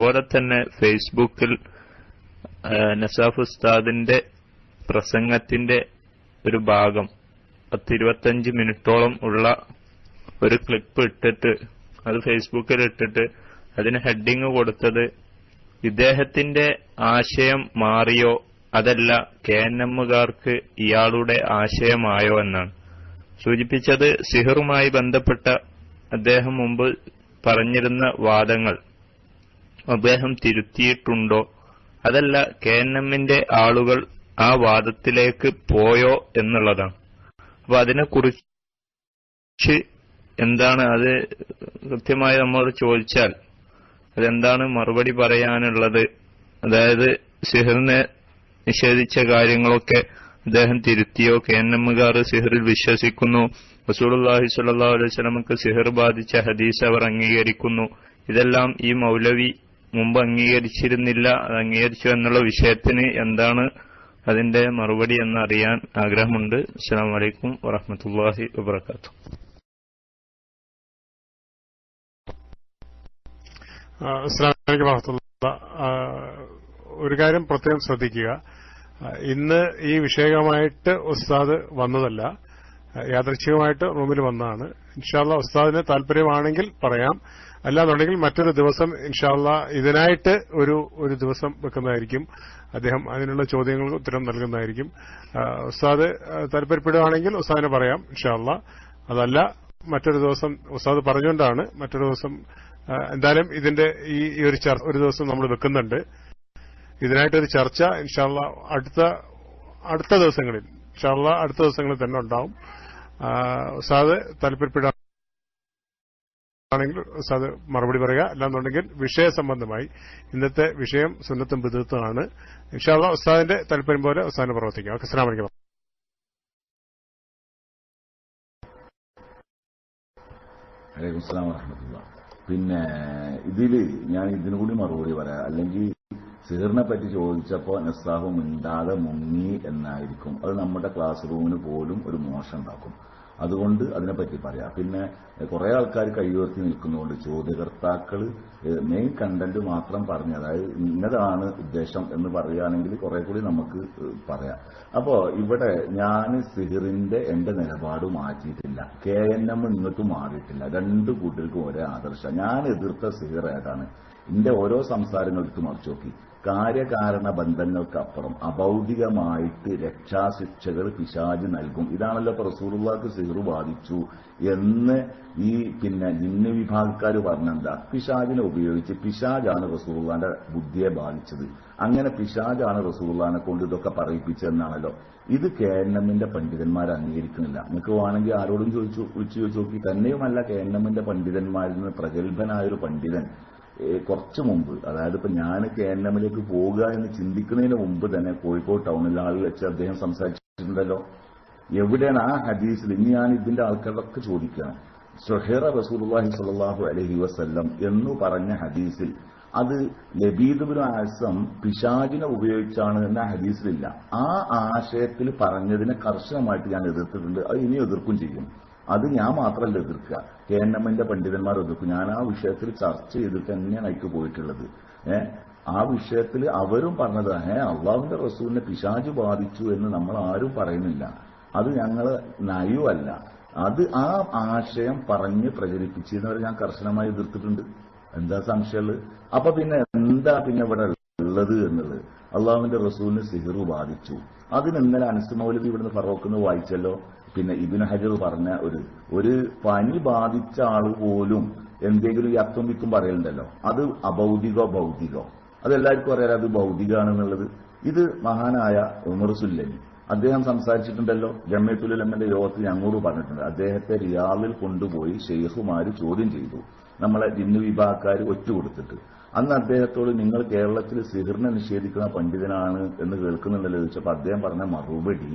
അതുപോലെ തന്നെ ഫേസ്ബുക്കിൽ നസാഫ് ഉസ്താദിന്റെ പ്രസംഗത്തിന്റെ ഒരു ഭാഗം 10-25 മിനിറ്റോളം ഉള്ള ഒരു ക്ലിപ്പ് ഇട്ടിട്ട് അത് ഫേസ്ബുക്കിൽ ഇട്ടിട്ട് അതിന് ഹെഡിങ് കൊടുത്തത് ഇദ്ദേഹത്തിന്റെ ആശയം മാറിയോ അതല്ല KNMകാർക്ക് ഇയാളുടെ ആശയമായോ എന്നാണ് സൂചിപ്പിച്ചത്. സിഹറുമായി ബന്ധപ്പെട്ട അദ്ദേഹം മുമ്പ് പറഞ്ഞിരുന്ന വാദങ്ങൾ അദ്ദേഹം തിരുത്തിയിട്ടുണ്ടോ അതല്ല KNMന്റെ ആളുകൾ ആ വാദത്തിലേക്ക് പോയോ എന്നുള്ളതാണ്. അപ്പൊ അതിനെക്കുറിച്ച് എന്താണ് അത് കൃത്യമായി നമ്മൾ ചോദിച്ചാൽ അതെന്താണ് മറുപടി പറയാനുള്ളത്? അതായത് സിഹറിനെ നിഷേധിച്ച കാര്യങ്ങളൊക്കെ അദ്ദേഹം തിരുത്തിയോ? KNMകാർ സിഹറിൽ വിശ്വസിക്കുന്നു, റസൂലുള്ളാഹി സ്വല്ലല്ലാഹു അലൈഹി വസല്ലമക്ക് സിഹർ ബാധിച്ച ഹദീസ് അവർ അംഗീകരിക്കുന്നു. ഇതെല്ലാം ഈ മൗലവി മുമ്പ് അംഗീകരിച്ചിരുന്നില്ല, അത് അംഗീകരിച്ചു എന്നുള്ള വിഷയത്തിന് എന്താണ് അതിന്റെ മറുപടി എന്നറിയാൻ ആഗ്രഹമുണ്ട്. അസ്സലാമു അലൈക്കും വറഹ്മത്തുള്ളാഹി വബറകാതുഹു. അസ്സലാമു അലൈക്കും വറഹ്മത്തുള്ളാഹി. ഒരു കാര്യം പ്രത്യേകം ശ്രദ്ധിക്കുക, ഇന്ന് ഈ വിഷയമായിട്ട് ഉസ്താദ് വന്നതല്ല, യാദൃച്ഛികമായിട്ട് റൂമിൽ വന്നതാണ്. ഇൻഷാ അല്ലാഹ് ഉസ്താദിന് താല്പര്യമാണെങ്കിൽ പറയാം, അല്ലാന്നുണ്ടെങ്കിൽ മറ്റൊരു ദിവസം ഇൻഷാ അല്ലാഹ് ഇതിനായിട്ട് ഒരു ദിവസം വെക്കുന്നതായിരിക്കും. അദ്ദേഹം അതിനുള്ള ചോദ്യങ്ങൾക്ക് ഉത്തരം നൽകുന്നതായിരിക്കും. ഉസ്താദ് താല്പര്യപ്പെടുകയാണെങ്കിൽ ഉസ്താദിനെ പറയാം ഇൻഷാ അല്ലാഹ്. അതല്ല മറ്റൊരു ദിവസം ഉസ്താദ് പറഞ്ഞുകൊണ്ടാണ് മറ്റൊരു ദിവസം എന്തായാലും ഇതിന്റെ ഈ ഒരു ദിവസം നമ്മൾ വെക്കുന്നുണ്ട്. ഇതിനായിട്ടൊരു ചർച്ച ഇൻഷാ അല്ലാഹ് അടുത്ത ദിവസങ്ങളിൽ ഇൻഷാ അല്ലാഹ് അടുത്ത ദിവസങ്ങളിൽ തന്നെ ഉണ്ടാവും. ഉസ്താദ് താല്പര്യപ്പെടുകയാണെങ്കിൽ ഉസ്താദ് മറുപടി പറയുക, അല്ലാന്നുണ്ടെങ്കിൽ വിഷയ സംബന്ധമായി ഇന്നത്തെ വിഷയം സുന്നത്തും ബിദ്അത്തുമാണ്. ഇൻഷാ അല്ലാഹ് ഉസ്താദിന്റെ താല്പര്യം പോലെ ഉസ്താദിനെ പ്രവർത്തിക്കാം. അസ്സലാമു അലൈക്കും. വലൈക്കും അസ്സലാം വറഹ്മത്തുള്ളാഹി. പിന്നെ ഞാൻ ഇതിനു കൂടി മറുപടി പറയാം. അല്ലെങ്കിൽ സിഹറിനെ പറ്റി ചോദിച്ചപ്പോൾ നസാഹു മിണ്ടാതെ മുങ്ങി എന്നായിരിക്കും. അത് നമ്മുടെ ക്ലാസ് റൂമിന് പോലും ഒരു മോശം ഉണ്ടാക്കും. അതുകൊണ്ട് അതിനെപ്പറ്റി പറയാം. പിന്നെ കുറെ ആൾക്കാർ കൈയുയർത്തി നിൽക്കുന്നതുകൊണ്ട് ചോദ്യകർത്താക്കൾ മെയിൻ കണ്ടന്റ് മാത്രം പറഞ്ഞ്, അതായത് ഇന്നതാണ് ഉദ്ദേശം എന്ന് പറയുകയാണെങ്കിൽ കുറെ കൂടി നമുക്ക് പറയാം. അപ്പോ ഇവിടെ ഞാൻ സിഹറിന്റെ എന്റെ നിലപാട് മാറ്റിയിട്ടില്ല, KNM ഇങ്ങോട്ട് മാറിയിട്ടില്ല. രണ്ടു കൂട്ടർക്കും ഒരേ ആദർശം. ഞാൻ എതിർത്ത സിഹർ ഏതാണ്? എന്റെ ഓരോ സംസാരങ്ങൾ എടുത്ത് മറിച്ചു നോക്കി. കാര്യകാരണ ബന്ധങ്ങൾക്കപ്പുറം അഭൗതികമായിട്ട് രക്ഷാശിക്ഷകൾ പിശാച് നൽകും. ഇതാണല്ലോ ഇപ്പൊ റസൂലുള്ളാഹിക്ക് സിഹർ ബാധിച്ചു എന്ന് ഈ ജിന്ന് വിഭാഗക്കാർ പറഞ്ഞെന്താ? പിശാചിനെ ഉപയോഗിച്ച് പിശാചാണ് റസൂലുള്ളാഹിന്റെ ബുദ്ധിയെ ബാധിച്ചത്. അങ്ങനെ പിശാചാണ് റസൂലുള്ളാഹിനെ കൊണ്ട് ഇതൊക്കെ പറയിപ്പിച്ചതെന്നാണല്ലോ. ഇത് KNMന്റെ പണ്ഡിതന്മാർ അംഗീകരിക്കുന്നില്ല. നിങ്ങൾക്ക് വേണമെങ്കിൽ ആരോടും വിളിച്ചു ചോദിച്ചു നോക്കി. തന്നെയുമല്ല, KNMന്റെ പണ്ഡിതന്മാരിൽ നിന്ന് പ്രഗത്ഭനായൊരു പണ്ഡിതൻ കുറച്ചു മുമ്പ്, അതായത് ഇപ്പൊ ഞാൻ KNMലേക്ക് പോവുക എന്ന് ചിന്തിക്കുന്നതിന് മുമ്പ് തന്നെ കോഴിക്കോട് ടൗണിൽ ആൾ വെച്ച് അദ്ദേഹം സംസാരിച്ചിട്ടുണ്ടല്ലോ. എവിടെയാണ് ആ ഹദീസിൽ? ഇനി ഞാൻ ഇതിന്റെ ആൾക്കാരൊക്കെ ചോദിക്കുകയാണ്. സുഹൈറ റസൂലുള്ളാഹി സ്വല്ലല്ലാഹു അലൈഹി വസല്ലം എന്ന് പറഞ്ഞ ഹദീസിൽ അത് ലബീദ് ഇബ്നു അസ്സം പിശാചിനെ ഉപയോഗിച്ചാണ് എന്ന ഹദീസിലില്ല. ആ ആശയത്തിൽ പറഞ്ഞതിനെ കർശനമായിട്ട് ഞാൻ എതിർത്തിട്ടുണ്ട്. അത് ഇനി എതിർക്കും ചെയ്യും. അത് ഞാൻ മാത്രമല്ല എതിർക്കുക, KNMന്റെ പണ്ഡിതന്മാർ എതിർക്കും. ഞാൻ ആ വിഷയത്തിൽ ചർച്ച ചെയ്തിട്ട് തന്നെയാണ് അതിക്ക് പോയിട്ടുള്ളത്. ആ വിഷയത്തിൽ അവരും പറഞ്ഞത് അള്ളാഹുവിന്റെ റസൂലിനെ പിശാച് ബാധിച്ചു എന്ന് നമ്മൾ ആരും പറയുന്നില്ല. അത് ഞങ്ങൾ നയുവല്ല, അത് ആ ആശയം പറഞ്ഞ് പ്രചരിപ്പിച്ചിരുന്നവരെ ഞാൻ കർശനമായി എതിർത്തിട്ടുണ്ട്. എന്താ സംശയമുള്ളത്? അപ്പൊ പിന്നെ എന്താ ഇവിടെ ഉള്ളത് എന്നുള്ളത്? അള്ളാഹുവിന്റെ റസൂലിന് സിഹർ ബാധിച്ചു. അതിന് ഇന്നലെ അനസ് മൗലവി ഇവിടുന്ന് ഫറോക്കിന്ന് വായിച്ചല്ലോ. പിന്നെ ഇബ്നു ഹജർ പറഞ്ഞ ഒരു പനി ബാധിച്ച ആൾ പോലും എന്തെങ്കിലും ഈ അത്തും വിത്തും പറയലുണ്ടല്ലോ, അത് അഭൗതികോ ഭൗതികോ? അതെല്ലാവർക്കും അറിയാം അത് ഭൗതികമാണെന്നുള്ളത്. ഇത് മഹാനായ ഉമർ സുല്ലമി അദ്ദേഹം സംസാരിച്ചിട്ടുണ്ടല്ലോ. ജമിയത്തുൽ ഉലമയുടെ യോഗത്തിൽ ഞങ്ങളോട് പറഞ്ഞിട്ടുണ്ട്. അദ്ദേഹത്തെ റിയാദിൽ കൊണ്ടുപോയി ഷെയ്ഖുമാര് ചോദ്യം ചെയ്തു, നമ്മളെ ജിന്ന് വിഭാഗക്കാർ ഒറ്റുകൊടുത്തിട്ട്. അന്ന് അദ്ദേഹത്തോട് നിങ്ങൾ കേരളത്തിൽ സിഹറിനെ നിഷേധിക്കുന്ന പണ്ഡിതനാണ് എന്ന് കേൾക്കുന്നുണ്ടല്ലോ ചോദിച്ചപ്പോൾ അദ്ദേഹം പറഞ്ഞ മറുപടി,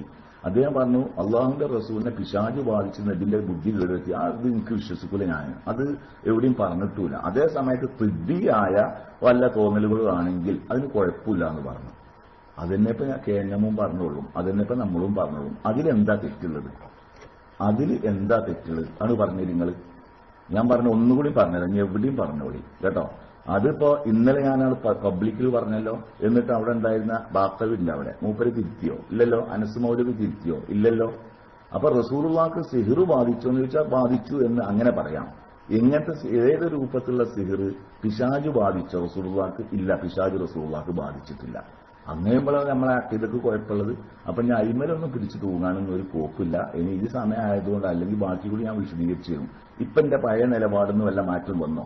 അദ്ദേഹം പറഞ്ഞു അള്ളാഹുവിന്റെ റസൂലിനെ പിശാച് ബാധിച്ചെന്ന് ഇതിന്റെ ബുദ്ധി കേടുവെത്തി. അത് എനിക്ക് വിശ്വസിക്കൂല, ഞാൻ അത് എവിടെയും പറഞ്ഞിട്ടില്ല. അതേ സമയത്ത് തിബിയായ വല്ല തോന്നലുകളും ആണെങ്കിൽ അതിന് കുഴപ്പമില്ല എന്ന് പറഞ്ഞു. അതെന്നെപ്പോ KNMും പറഞ്ഞോളും, അതെന്നെപ്പോ നമ്മളും പറഞ്ഞോളും. അതിലെന്താ തെറ്റുള്ളത്? ആണ് പറഞ്ഞത് നിങ്ങൾ. ഞാൻ പറഞ്ഞു ഒന്നുകൂടി പറഞ്ഞുതരാം, എവിടെയും പറഞ്ഞോളി കേട്ടോ. അതിപ്പോ ഇന്നലെ ഞാനാണ് പബ്ലിക്കിൽ പറഞ്ഞല്ലോ. എന്നിട്ട് അവിടെ ഉണ്ടായിരുന്ന ബാക്കവിന്റെ അവിടെ മൂപ്പര് തിരുത്തിയോ? ഇല്ലല്ലോ. അനസ് മൗലവി തിരുത്തിയോ? ഇല്ലല്ലോ. അപ്പൊ റസൂലുള്ളാഹിക്ക് സിഹിർ ബാധിച്ചോ എന്ന് ചോദിച്ചാൽ ബാധിച്ചു എന്ന് അങ്ങനെ പറയാം. എങ്ങനത്തെ ഏത് രൂപത്തിലുള്ള സിഹിർ പിശാച് ബാധിച്ചോ റസൂലുള്ളാഹിക്ക്? ഇല്ല, പിശാച് റസൂലുള്ളാഹിക്ക് ബാധിച്ചിട്ടില്ല. അങ്ങനെയുമ്പോഴാണ് നമ്മളെ അക്കീദക്ക് കുഴപ്പമുള്ളത്. അപ്പൊ ഞാൻ അയിമലൊന്നും പിടിച്ചു തൂങ്ങാനൊന്നും ഒരു പോക്കില്ല. ഇനി ഈ സമയം ആയതുകൊണ്ട്, അല്ലെങ്കിൽ ബാക്കി കൂടി ഞാൻ വിശദീകരിച്ചു തരും. ഇപ്പൊ എന്റെ പഴയ നിലപാടിന്ന് വല്ല മാറ്റം വന്നോ?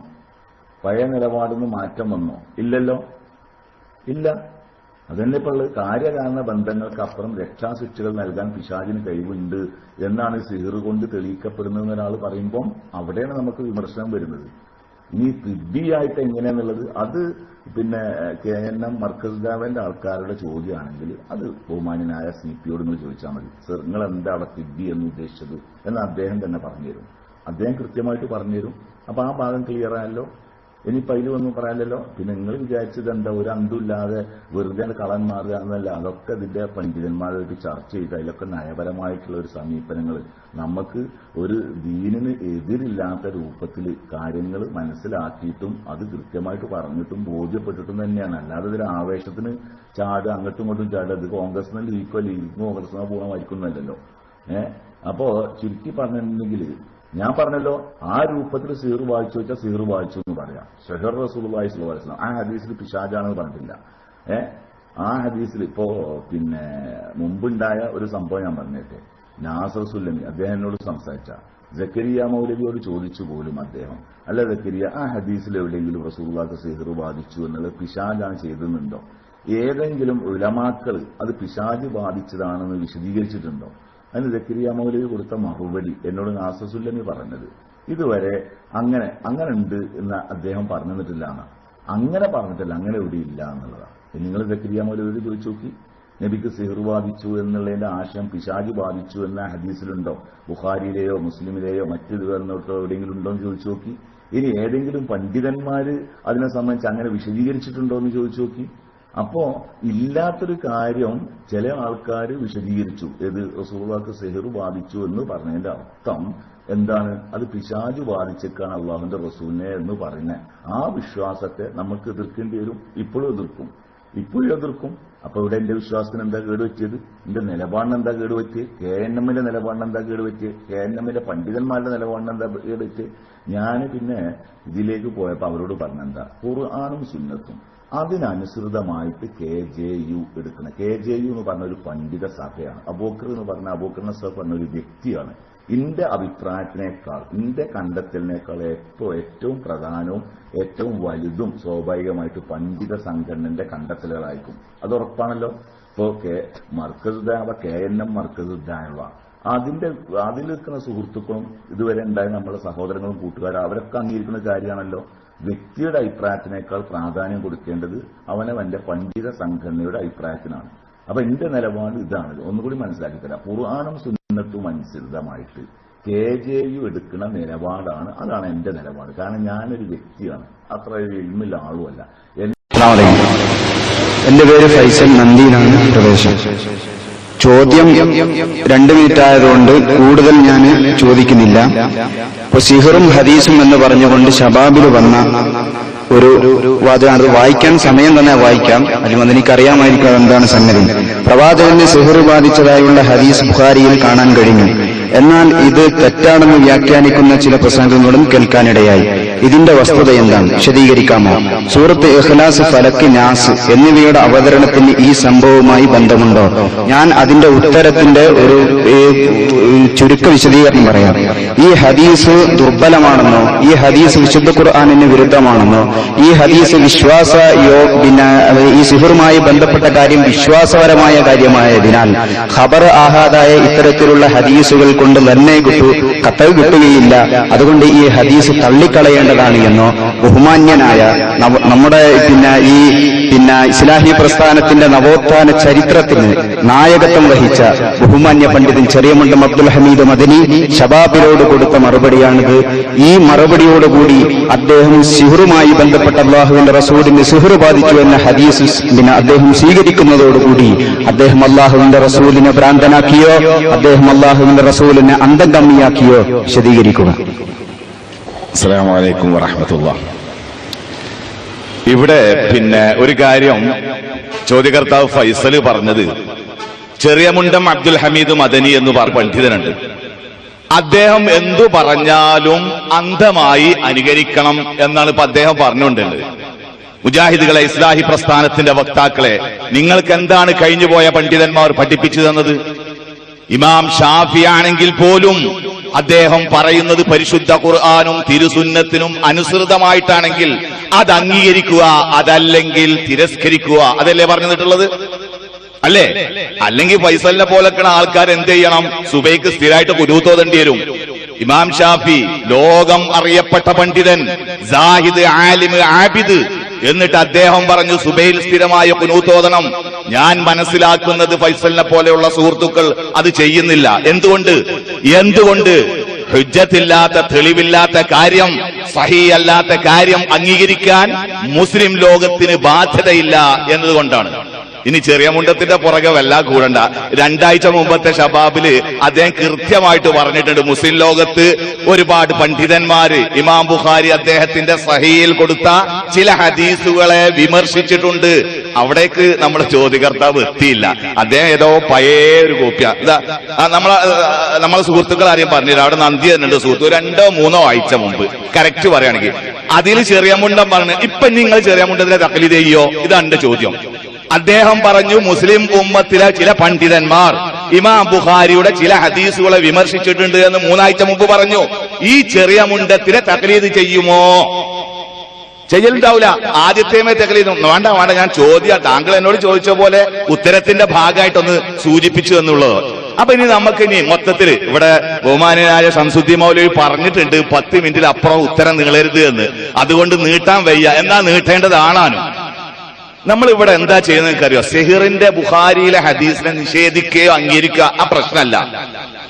പഴയ നിലപാടിന്ന് മാറ്റം വന്നോ? ഇല്ലല്ലോ, ഇല്ല. അതന്നെ ഇപ്പോൾ ഉള്ളത്. കാര്യകാരണ ബന്ധങ്ങൾക്കപ്പുറം രക്ഷാശിക്ഷകൾ നൽകാൻ പിശാചിന് കഴിവുണ്ട് എന്നാണ് സിഹിർ കൊണ്ട് തെളിയിക്കപ്പെടുന്നതെന്ന് ഒരാൾ പറയുമ്പം അവിടെയാണ് നമുക്ക് വിമർശനം വരുന്നത്. ഇനി തിബിയായിട്ട് എങ്ങനെയാന്നുള്ളത് അത് പിന്നെ KNM മർക്കസ് ദാവന്റെ ആൾക്കാരുടെ ചോദ്യമാണെങ്കിൽ അത് ബഹുമാന്യനായ CP-യോട് നിങ്ങൾ ചോദിച്ചാൽ മതി. സർ, നിങ്ങൾ എന്താ അവിടെ തിബി എന്ന് ഉദ്ദേശിച്ചത് എന്ന് അദ്ദേഹം തന്നെ പറഞ്ഞുതരും. അദ്ദേഹം കൃത്യമായിട്ട് പറഞ്ഞുതരും. അപ്പൊ ആ ഭാഗം ക്ലിയർ ആയല്ലോ. ഇനിയിപ്പോൾ അതിൽ ഒന്നും പറയാനല്ലോ. പിന്നെ നിങ്ങൾ വിചാരിച്ചത് എന്താ, ഒരു അന്തുമില്ലാതെ വെറുതെ കളം മാറുക എന്നല്ല. അതൊക്കെ ഇതിന്റെ പണ്ഡിതന്മാരായിട്ട് ചർച്ച ചെയ്ത് അതിലൊക്കെ നയപരമായിട്ടുള്ള ഒരു സമീപനങ്ങൾ നമുക്ക് ഒരു ദീനിന് എതിരില്ലാത്ത രൂപത്തിൽ കാര്യങ്ങൾ മനസ്സിലാക്കിയിട്ടും അത് കൃത്യമായിട്ട് പറഞ്ഞിട്ടും ബോധ്യപ്പെട്ടിട്ടും തന്നെയാണ്. അല്ലാതെ ഇതൊരു ആവേശത്തിന് ചാട് അങ്ങോട്ടും ഇങ്ങോട്ടും ചാടുക. ഇത് കോൺഗ്രസിന് ലീക്കോ കോൺഗ്രസിനോ പോകണമായിരിക്കുന്നല്ലോ. അപ്പോ ചുരുക്കി പറഞ്ഞിട്ടുണ്ടെങ്കിൽ ഞാൻ പറഞ്ഞല്ലോ, ആ രൂപത്തിൽ സിഹിർ വായിച്ചു വെച്ചാൽ സിഹിർ വായിച്ചു എന്ന് പറയാം. ഷഹർ റസൂലുള്ളാഹി സ്വല്ലല്ലാഹു അലൈഹി വസല്ലം ആ ഹദീസിൽ പിശാചാണെന്ന് പറഞ്ഞിട്ടില്ല. ആ ഹദീസിൽ ഇപ്പോ പിന്നെ മുമ്പുണ്ടായ ഒരു സംഭവം ഞാൻ പറഞ്ഞേട്ടെ. നാസർ സുല്ലമി അദ്ദേഹം എന്നോട് സംസാരിച്ച സക്കരിയ മൗലവിയോട് ചോദിച്ചു പോലും അദ്ദേഹം, അല്ല സക്കരിയ, ആ ഹദീസിൽ എവിടെയെങ്കിലും റസൂലുള്ളാഹിക്ക് സിഹിർ ബാധിച്ചു എന്നുള്ളത് പിശാചാണ് ചെയ്തെന്നുണ്ടോ? ഏതെങ്കിലും ഉലമാക്കൾ അത് പിശാച് ബാധിച്ചതാണെന്ന് വിശദീകരിച്ചിട്ടുണ്ടോ? അതിന് സക്കരിയ മൗലവി കൊടുത്ത മറുപടി എന്നോട് നാസർ സുല്ലമി പറഞ്ഞത് ഇതുവരെ അങ്ങനെ ഉണ്ട് എന്ന് അദ്ദേഹം പറഞ്ഞു തന്നിട്ടില്ല. അങ്ങനെ പറഞ്ഞിട്ടില്ല, അങ്ങനെ ഇവിടെ ഇല്ല എന്നുള്ളതാണ്. നിങ്ങൾ സക്കരിയ മൗലവിയോട് ചോദിച്ചു നോക്കി, നബിക്ക് സിഹിർ ബാധിച്ചു എന്നുള്ളതിന്റെ ആശയം പിശാച് ബാധിച്ചു എന്ന ഹദീസിലുണ്ടോ? ബുഖാരിയിലെയോ മുസ്ലിമിലെയോ മറ്റു വേർന്നിടത്തോ എവിടെയെങ്കിലും ഉണ്ടോ എന്ന് ചോദിച്ചു നോക്കി. ഇനി ഏതെങ്കിലും പണ്ഡിതന്മാര് അതിനെ സംബന്ധിച്ച് അങ്ങനെ വിശദീകരിച്ചിട്ടുണ്ടോ എന്ന് ചോദിച്ചു നോക്കി. അപ്പോ ഇല്ലാത്തൊരു കാര്യം ചില ആൾക്കാർ വിശദീകരിച്ചു. ഏത് റസൂലുള്ളാഹിക്ക് സിഹിർ ബാധിച്ചു എന്ന് പറഞ്ഞതിന്റെ അർത്ഥം എന്താണ്? അത് പിശാച് ബാധിച്ചേക്കാണ് അള്ളാഹുവിന്റെ റസൂലിനെ എന്ന് പറയുന്ന ആ വിശ്വാസത്തെ നമുക്ക് എതിർക്കേണ്ടി വരും. ഇപ്പോഴും എതിർക്കും. അപ്പൊ ഇവിടെ എന്റെ വിശ്വാസത്തിന് എന്താ കേടുപറ്റിയത്? എന്റെ നിലപാടിന് എന്താ കേടുപറ്റിയത്? KNM-ന്റെ നിലപാടിന് എന്താ കേടുപറ്റിയത്? KNM-ന്റെ പണ്ഡിതന്മാരുടെ നിലപാടിന് എന്താ കേടുപറ്റിയത്? ഞാൻ പിന്നെ ഇതിലേക്ക് പോയപ്പോ അവരോട് പറഞ്ഞെന്താ, ഖുർആനും സുന്നത്തും അതിനനുസൃതമായിട്ട് KJU എടുക്കണം. KJU എന്ന് പറഞ്ഞ ഒരു പണ്ഡിത സഭയാണ്. അബൂബക്കർ എന്ന് പറഞ്ഞ അബൂബക്കർ നസ്സഫ് പറഞ്ഞ ഒരു വ്യക്തിയാണ്. എന്റെ അഭിപ്രായത്തിനേക്കാൾ, എന്റെ കണ്ടെത്തലിനേക്കാൾ ഏറ്റവും പ്രധാനവും ഏറ്റവും വലുതും സ്വാഭാവികമായിട്ട് പണ്ഡിത സംഘടനന്റെ കണ്ടെത്തലുകളായിരിക്കും. അത് ഉറപ്പാണല്ലോ. ഇപ്പോ മർക്കസ് ദഅവ, KNM മർക്കസ് ദഅവ, അതിൽ നിൽക്കുന്ന സുഹൃത്തുക്കളും ഇതുവരെ ഉണ്ടായ നമ്മുടെ സഹോദരങ്ങളും കൂട്ടുകാരും അവരൊക്കെ അംഗീകരിക്കുന്ന കാര്യമാണല്ലോ. വ്യക്തിയുടെ അഭിപ്രായത്തിനേക്കാൾ പ്രാധാന്യം കൊടുക്കേണ്ടത് അവനവന്റെ പണ്ഡിത സംഘടനയുടെ അഭിപ്രായത്തിനാണ്. അപ്പൊ എന്റെ നിലപാട് ഇതാണ്. ഒന്നുകൂടി മനസ്സിലാക്കി തരാം. ഖുർആനും സുന്നത്തും അനുസൃതമായിട്ട് KJU എടുക്കുന്ന നിലപാടാണ്. അതാണ് എന്റെ നിലപാട്. കാരണം ഞാനൊരു വ്യക്തിയാണ്, അത്ര ഒരു ഇൽമുള്ള ആളുമല്ല. എന്റെ പേര് ഫൈസൽ, നന്ദിയിലാണ് പ്രവേശം. ചോദ്യം 2 മിനിറ്റ് ആയതുകൊണ്ട് കൂടുതൽ ഞാൻ ചോദിക്കുന്നില്ല. ഇപ്പൊ സിഹിറും ഹദീസും എന്ന് പറഞ്ഞുകൊണ്ട് ശബാബിൽ വന്ന ഒരു വാചകമാണ്. വായിക്കാൻ സമയം തന്നെ വായിക്കാം, അല്ലെങ്കിൽ അതെനിക്കറിയാമായിരിക്കും എന്താണ് സംഗതി. പ്രവാചകന് സിഹിർ ബാധിച്ചതായുള്ള ഹദീസ് ബുഖാരിയിൽ കാണാൻ കഴിഞ്ഞു. എന്നാൽ ഇത് തെറ്റാണെന്ന് വ്യാഖ്യാനിക്കുന്ന ചില പ്രസംഗങ്ങളും കേൾക്കാനിടയായി. ഇതിന്റെ വസ്തുത എന്താണ്? വിശദീകരിക്കാമോ? സൂറത്ത് ഇഖ്ലാസ്, ഫലക്ക്, നാസ് എന്നിവയുടെ അവതരണത്തിന് ഈ സംഭവവുമായി ബന്ധമുണ്ടോ? ഞാൻ അതിന്റെ ഉത്തരത്തിന്റെ ഒരു ചുരുക്ക വിശദീകരണം പറയാം. ഈ ഹദീസ് ദുർബലമാണെന്നോ, ഈ ഹദീസ് വിശുദ്ധ ഖുർആനിന് വിരുദ്ധമാണെന്നോ, ഈ ഹദീസ് പിന്നെ ഈ സിഹിറുമായി ബന്ധപ്പെട്ട കാര്യം വിശ്വാസപരമായ കാര്യമായതിനാൽ ഖബർ ആഹാദായ ഇത്തരത്തിലുള്ള ഹദീസുകൾ കൊണ്ട് തന്നെ കത്തൽ കിട്ടുകയില്ല, അതുകൊണ്ട് ഈ ഹദീസ് തള്ളിക്കളയേണ്ടതാണ് എന്നോ ബഹുമാന്യനായ നമ്മുടെ ഈ ഇസ്ലാഹി പ്രസ്ഥാനത്തിന്റെ നവോത്ഥാന ചരിത്രത്തിന് നായകത്വം വഹിച്ച ബഹുമാന്യ പണ്ഡിതൻ ചെറിയമുണ്ടം അബ്ദുൽ ഹമീദ് മദനി ശബാബിനോട് കൊടുത്ത മറുപടിയാണിത്. ഈ മറുപടിയോടുകൂടി അദ്ദേഹം സിഹിറുമായി ബന്ധപ്പെട്ട അള്ളാഹുവിന്റെ റസൂലിന് സിഹിർ ബാധിച്ചു എന്ന ഹദീസ് അദ്ദേഹം സ്വീകരിക്കുന്നതോടുകൂടി അദ്ദേഹം അള്ളാഹുവിന്റെ റസൂലിനെ ഭ്രാന്തനാക്കിയോ, അദ്ദേഹം അള്ളാഹുവിന്റെ റസൂലിനെ അന്തംഗമ്മിയാക്കിയോ? വിശദീകരിക്കുക. അസ്സലാമു അലൈക്കും വറഹ്മത്തുള്ളാഹി. ഇവിടെ ഒരു കാര്യം ചോദ്യകർത്താവ് ഫൈസൽ പറഞ്ഞത്, ചെറിയമുണ്ടം അബ്ദുൽ ഹമീദ് മദനി എന്ന് പണ്ഡിതനുണ്ട്. അദ്ദേഹം എന്തു പറഞ്ഞാലും അന്ധമായി അനുകരിക്കണം എന്നാണ് ഇപ്പൊ അദ്ദേഹം പറഞ്ഞുകൊണ്ടത്. മുജാഹിദുകളെ, ഇസ്ലാഹി പ്രസ്ഥാനത്തിന്റെ വക്താക്കളെ, നിങ്ങൾക്ക് എന്താണ് കഴിഞ്ഞുപോയ പണ്ഡിതന്മാർ പഠിപ്പിച്ചു തന്നത്? ഇമാം ഷാഫി ആണെങ്കിൽ പോലും അദ്ദേഹം പറയുന്നത് പരിശുദ്ധ ഖുർആനും തിരുസുന്നത്തിനും അനുസൃതമായിട്ടാണെങ്കിൽ അത് അംഗീകരിക്കുക, അതല്ലെങ്കിൽ തിരസ്കരിക്കുക, അതല്ലേ പറഞ്ഞിട്ടുള്ളത്? അല്ലേ? അല്ലെങ്കിൽ ഫൈസലിനെ പോലൊക്കെ ആൾക്കാർ എന്ത് ചെയ്യണം? സുബൈക്ക് സ്ഥിരമായിട്ട് കുനൂത്ത് ഓതേണ്ടി വരും. ഇമാം ഷാഫി ലോകം അറിയപ്പെട്ട പണ്ഡിതൻ, സാഹിദ്, ആലിം, ആബിദ്, എന്നിട്ട് അദ്ദേഹം പറഞ്ഞു സുബൈൽ സ്ഥിരമായ കുനൂത്ത് ഓതണം. ഞാൻ മനസ്സിലാക്കുന്നത് ഫൈസലിനെ പോലെയുള്ള സുഹൃത്തുക്കൾ അത് ചെയ്യുന്നില്ല. എന്തുകൊണ്ട്? ഹുജ്ജത്തില്ലാത്ത, തെളിവില്ലാത്ത കാര്യം, സഹീഹല്ലാത്ത കാര്യം അംഗീകരിക്കാൻ മുസ്ലിം ലോകത്തിന് ബാധ്യതയില്ല എന്നതുകൊണ്ടാണ്. ഇനി ചെറിയ മുണ്ടത്തിന്റെ പുറകെ വല്ല കൂടണ്ട. 2 ആഴ്ച മുമ്പത്തെ ഷബാബില് അദ്ദേഹം കൃത്യമായിട്ട് പറഞ്ഞിട്ടുണ്ട്, മുസ്ലിം ലോകത്ത് ഒരുപാട് പണ്ഡിതന്മാര് ഇമാം ബുഖാരി അദ്ദേഹത്തിന്റെ സഹീൽ കൊടുത്ത ചില ഹദീസുകളെ വിമർശിച്ചിട്ടുണ്ട്. അവിടേക്ക് നമ്മുടെ ചോദ്യകർത്താവ് എത്തിയില്ല. അദ്ദേഹം ഏതോ പഴയ ഒരു കോപ്പിയ നമ്മളെ സുഹൃത്തുക്കൾ ആരെയും പറഞ്ഞില്ല. അവിടെ നന്ദി തന്നെയുണ്ട് സുഹൃത്തു, 2-3 ആഴ്ച മുമ്പ് കറക്റ്റ് പറയുകയാണെങ്കിൽ അതിൽ ചെറിയ മുണ്ടം പറഞ്ഞു. ഇപ്പൊ നിങ്ങൾ ചെറിയ മുണ്ടത്തിലെ തഖ്ലീദ് ചെയ്യോ? ഇതാണ് എന്റെ ചോദ്യം. അദ്ദേഹം പറഞ്ഞു മുസ്ലിം ഉമ്മത്തിലെ ചില പണ്ഡിതന്മാർ ഇമാം ബുഖാരിയുടെ ചില ഹദീസുകളെ വിമർശിച്ചിട്ടുണ്ട് എന്ന് 3 ആഴ്ച മുമ്പ് പറഞ്ഞു. ഈ ചെറിയ മുണ്ടത്തിനെ തഖ്ലീദ് ചെയ്യുമോ? ചെയ്യലുണ്ടാവില്ല. ആദ്യത്തേമേ തഖ്ലീദ് വേണ്ട. ഞാൻ താങ്കൾ എന്നോട് ചോദിച്ച പോലെ ഉത്തരത്തിന്റെ ഭാഗമായിട്ടൊന്ന് സൂചിപ്പിച്ചു എന്നുള്ളത്. അപ്പൊ ഇനി മൊത്തത്തിൽ ഇവിടെ ബഹുമാനനായ ശംസുദ്ദീൻ മൗലവി പറഞ്ഞിട്ടുണ്ട് 10 മിനിറ്റിൽ അപ്പുറം ഉത്തരം നീളരുത് എന്ന്. അതുകൊണ്ട് നീട്ടാൻ വയ്യ, എന്നാ നീട്ടേണ്ടതാണാനും. നമ്മൾ ഇവിടെ എന്താ ചെയ്യുന്നത് അറിയോ? സിഹിറിന്റെ ബുഖാരിയിലെ ഹദീസിനെ നിഷേധിക്കുകയോ അംഗീകരിക്കുക ആ പ്രശ്നമല്ല.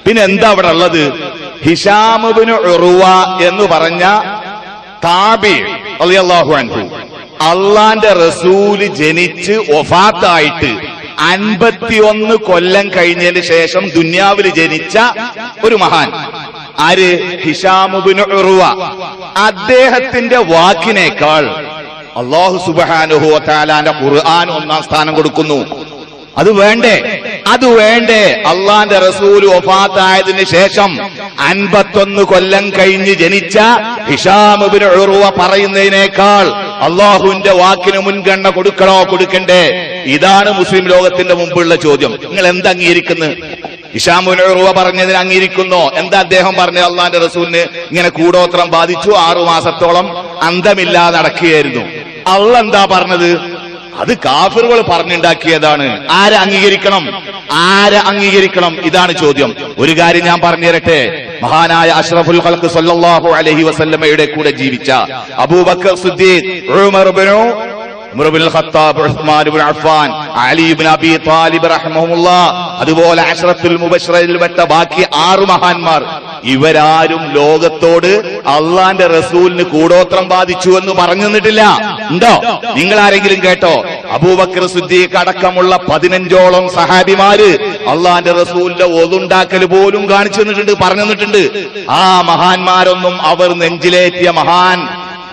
പിന്നെ എന്താ അവിടെ ഉള്ളത്? ഹിശാം ഇബ്നു ഉർവ എന്ന് പറഞ്ഞ താബി റളിയല്ലാഹു അൻഹു, അള്ളാന്റെ റസൂല് ജനിച്ച് വഫാത്തായിട്ട് 51 കൊല്ലം കഴിഞ്ഞതിന് ശേഷം ദുനിയാവിൽ ജനിച്ച ഒരു മഹാൻ. ആര്? Hisham ibn Urwa. അദ്ദേഹത്തിന്റെ വാക്കിനേക്കാൾ അല്ലാഹു സുബ്ഹാനഹു വ തആലാന്റെ ഖുർആൻ 1-ാം സ്ഥാനം കൊടുക്കുന്നു. അത് വേണ്ടേ? അള്ളാന്റെ റസൂൽ വഫാത്തായതിനു ശേഷം 51 കൊല്ലം കഴിഞ്ഞ് ജനിച്ച ഹിശാം ഇബ്നു ഉർവ പറയുന്നതിനേക്കാൾ അള്ളാഹുവിന്റെ വാക്കിന് മുൻഗണന കൊടുക്കണോ കൊടുക്കണ്ടേ? ഇതാണ് മുസ്ലിം ലോകത്തിന്റെ മുമ്പുള്ള ചോദ്യം. നിങ്ങൾ എന്താ അംഗീകരിക്കുന്നു? ഹിശാം ഇബ്നു ഉർവ പറഞ്ഞതിന് അംഗീകരിക്കുന്നോ? എന്താ അദ്ദേഹം പറഞ്ഞത്? അള്ളാന്റെ റസൂലിന് ഇങ്ങനെ കൂടോത്രം ബാധിച്ചു, 6 മാസത്തോളം അന്തമില്ലാതെ നടക്കുകയായിരുന്നു. അള്ളാഹ് എന്താ പറഞ്ഞത്? അത് കാഫിറുകൾ പറഞ്ഞുണ്ടാക്കിയതാണ്. ആരെ അംഗീകരിക്കണം? ഇതാണ് ചോദ്യം. ഒരു കാര്യം ഞാൻ പറഞ്ഞു തരട്ടെ. മഹാനായ അഷ്റഫുൽ ഖൽഖ് സല്ലല്ലാഹു അലൈഹി വസല്ലമയുടെ കൂടെ ജീവിച്ച അബൂബക്കർ സിദ്ദീഖ്, ഉമർ ഇബ്നുൽ ഖത്താബ്, ഉസ്മാൻ ഇബ്നു അഫ്ഫാൻ, അലി ഇബ്നു അബി ത്വാലിബ് റഹിമഹുല്ലാഹ്, അതുപോലെ അശ്റത്തുൽ മുബശ്ശറയിൽ പെട്ട ബാക്കി 6 മഹാന്മാർ, ഇവരാരും ലോകത്തോട് അള്ളാന്റെ റസൂലിന് കൂടോത്രം ബാധിച്ചു എന്ന് പറഞ്ഞു തന്നിട്ടില്ല. ഉണ്ടോ? നിങ്ങൾ ആരെങ്കിലും കേട്ടോ? അബൂബക്കർ സിദ്ദീഖ് അടക്കമുള്ള 15ഓളം സഹാബിമാര് അള്ളാന്റെ റസൂലിന്റെ ഒതുണ്ടാക്കൽ പോലും കാണിച്ചു തന്നിട്ടുണ്ട്, പറഞ്ഞു തന്നിട്ടുണ്ട്. ആ മഹാന്മാരൊന്നും അവർ നെഞ്ചിലേറ്റിയ മഹാൻ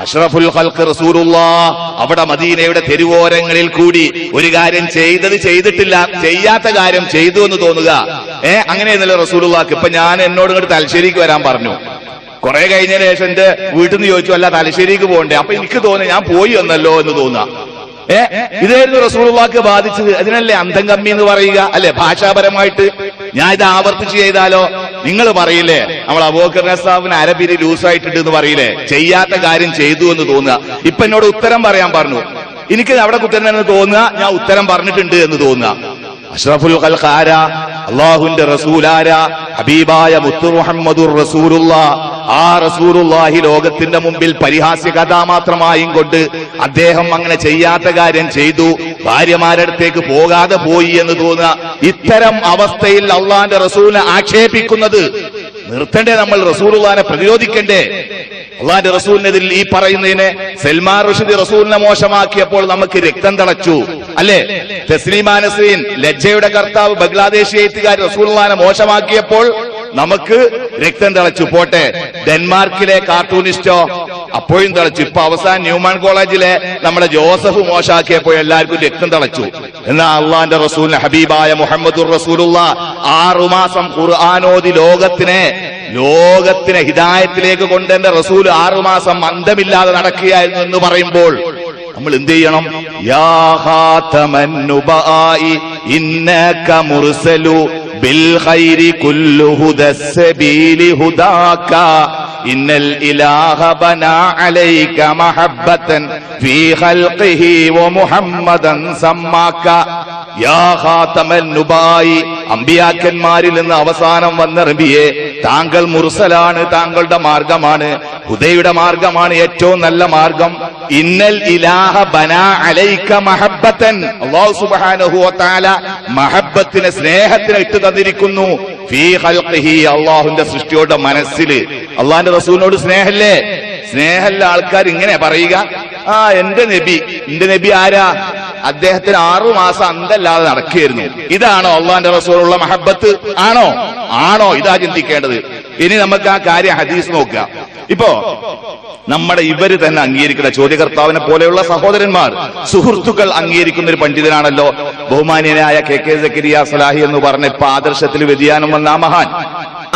അഷ്റഫുൽ ഖൽഖ് റസൂലുള്ളാഹ് അവിടെ മദീനയുടെ തെരുവോരങ്ങളിൽ കൂടി ഒരു കാര്യം ചെയ്തിട്ടില്ല, ചെയ്യാത്ത കാര്യം ചെയ്തു എന്ന് തോന്നുക. അങ്ങനെയെന്നല്ല റസൂലുള്ളാഹ്ക്ക്. ഇപ്പൊ ഞാൻ എന്നോട് ഇങ്ങോട്ട് തലശ്ശേരിക്ക് വരാൻ പറഞ്ഞു. കുറെ കഴിഞ്ഞതിന് ശേഷം എന്റെ വീട്ടിൽ നിന്ന് ചോദിച്ചു, അല്ല തലശ്ശേരിക്ക് പോകണ്ടേ? അപ്പൊ എനിക്ക് തോന്നി ഞാൻ പോയി എന്നല്ലോ എന്ന് തോന്നുക. ഇതായിരുന്നു റസൂലുള്ളാഹിക്ക് ബാധിച്ചത്. അതിനല്ലേ അന്തം കമ്മി എന്ന് പറയുക, അല്ലെ? ഭാഷാപരമായിട്ട് ഞാൻ ഇത് ആവർത്തിച്ച് ചെയ്താലോ നിങ്ങൾ പറയില്ലേ നമ്മൾ അബൂബക്കർ സാഹിബിന് അരബിരി ലൂസായിട്ടുണ്ട് എന്ന് പറയില്ലേ? ചെയ്യാത്ത കാര്യം ചെയ്തു എന്ന് തോന്നുക. ഇപ്പൊ എന്നോട് ഉത്തരം പറയാൻ പറഞ്ഞു. എനിക്ക് അവിടെ കുത്തരനെന്ന് തോന്നുക, ഞാൻ ഉത്തരം പറഞ്ഞിട്ടുണ്ട് എന്ന് തോന്നുക. അഷ്റഫുൽ ഖൽഖ് ആരാ? അല്ലാഹുവിന്റെ റസൂലാരാ? ഹബീബായ മുത്തു മുഹമ്മദുർ റസൂലുള്ളാഹ്. ആ റസൂലുള്ളാഹി ലോകത്തിന്റെ മുമ്പിൽ പരിഹാസ്യ കഥാമാത്രമായും കൊണ്ട് അദ്ദേഹം അങ്ങനെ ചെയ്യാത്ത കാര്യം ചെയ്തു, ഭാര്യമാരുടെ അടുത്തേക്ക് പോകാതെ പോയി എന്ന് തോന്നുക. ഇത്തരം അവസ്ഥയിൽ അള്ളാന്റെ റസൂലിനെ ആക്ഷേപിക്കുന്നത് നിർത്തണ്ടേ? നമ്മൾ റസൂലുള്ളാഹിനെ പ്രതിരോധിക്കണ്ടേ? അള്ളാന്റെ റസൂലിനെതിൽ ഈ പറയുന്നതിനെ സൽമാൻ റുഷ്ദി റസൂലിനെ മോശമാക്കിയപ്പോൾ നമുക്ക് രക്തം തിളച്ചു, അല്ലെ? തസ്ലീമാ നസ്രീൻ, ലജ്ജയുടെ കർത്താവ്, ബംഗ്ലാദേശി എഴുത്തുകാരി റസൂലുള്ളാഹിനെ മോശമാക്കിയപ്പോൾ നമുക്ക് രക്തം തിളച്ചു. പോട്ടെ, ഡെൻമാർക്കിലെ കാർട്ടൂണിസ്റ്റോ അപ്പോഴും തിളച്ചു. ഇപ്പൊ അവസാനം ന്യൂമാൻ കോളേജിലെ നമ്മുടെ ജോസഫ് മോശാക്കിയപ്പോൾ എല്ലാവർക്കും രക്തം തിളച്ചു. എന്നാൽ അള്ളാന്റെ റസൂൽ ഹബീബായ മുഹമ്മദുർ റസൂലുള്ളാഹ് 6 മാസം ഖുർആനോദി ലോകത്തിനെ ഹിദായത്തിലേക്ക് കൊണ്ടെന്ന റസൂൽ 6 മാസം അന്തമില്ലാതെ നടക്കുകയായിരുന്നു എന്ന് പറയുമ്പോൾ നമ്മൾ എന്ത് ചെയ്യണം? യാ ഖാതമൻ നുബായി ഇന്നക മുർസലു ബിൽ ഖൈരി കുല്ലു ഹുദസ്സബീലി ഹുദാക ഇന്നൽ ഇലാഹ ബനാ അലൈക മഹബ്ബതൻ ഫീ ഖൽഖിഹി വ മുഹമ്മദൻ സമ്മാക. യാ ഖാതമൻ നുബായി, അമ്പിയാക്കന്മാരിൽ നിന്ന് അവസാനം വന്ന നബിയെ, താങ്കൾ മുർസലാണ്, താങ്കളുടെ മാർഗമാണ്, ഹുദയുടെ മാർഗമാണ് ഏറ്റവും നല്ല മാർഗം. ഇന്നൽ ഇലാഹ ബനാ അലൈക മഹബ്ബതൻ, അല്ലാഹു സുബ്ഹാനഹു വ തആല മഹബ്ബത്തിനെ, സ്നേഹത്തിനെ ഇട്ടു തന്നിരിക്കുന്നു. ഫീ ഖൽഖിഹി, അല്ലാഹുവിന്റെ സൃഷ്ടിയുടെ മനസ്സിൽ. അല്ലാഹുവിന്റെ റസൂലിനോട് സ്നേഹല്ലേ? സ്നേഹല്ല ആൾക്കാർ ഇങ്ങനെ പറയുക, എന്റെ നബി ആരാ? അദ്ദേഹത്തിന് 6 മാസം അന്തല്ലാതെ നടക്കുകയായിരുന്നു. ഇതാണോ അള്ളാന്റെ റസൂലുള്ള മഹബത്ത്? ആണോ? ഇതാ ചിന്തിക്കേണ്ടത്. ഇനി നമുക്ക് ആ കാര്യം ഹദീസ് നോക്കുക. ഇപ്പോ നമ്മുടെ ഇവര് തന്നെ അംഗീകരിക്കുന്ന ചോദ്യകർത്താവിനെ പോലെയുള്ള സഹോദരന്മാർ, സുഹൃത്തുക്കൾ അംഗീകരിക്കുന്ന ഒരു പണ്ഡിതനാണല്ലോ ബഹുമാന്യനായ KK സക്കരിയ സലാഹി എന്ന് പറഞ്ഞ ഇപ്പൊ ആദർശത്തിൽ വ്യതിയാനം വന്ന ആ മഹാൻ.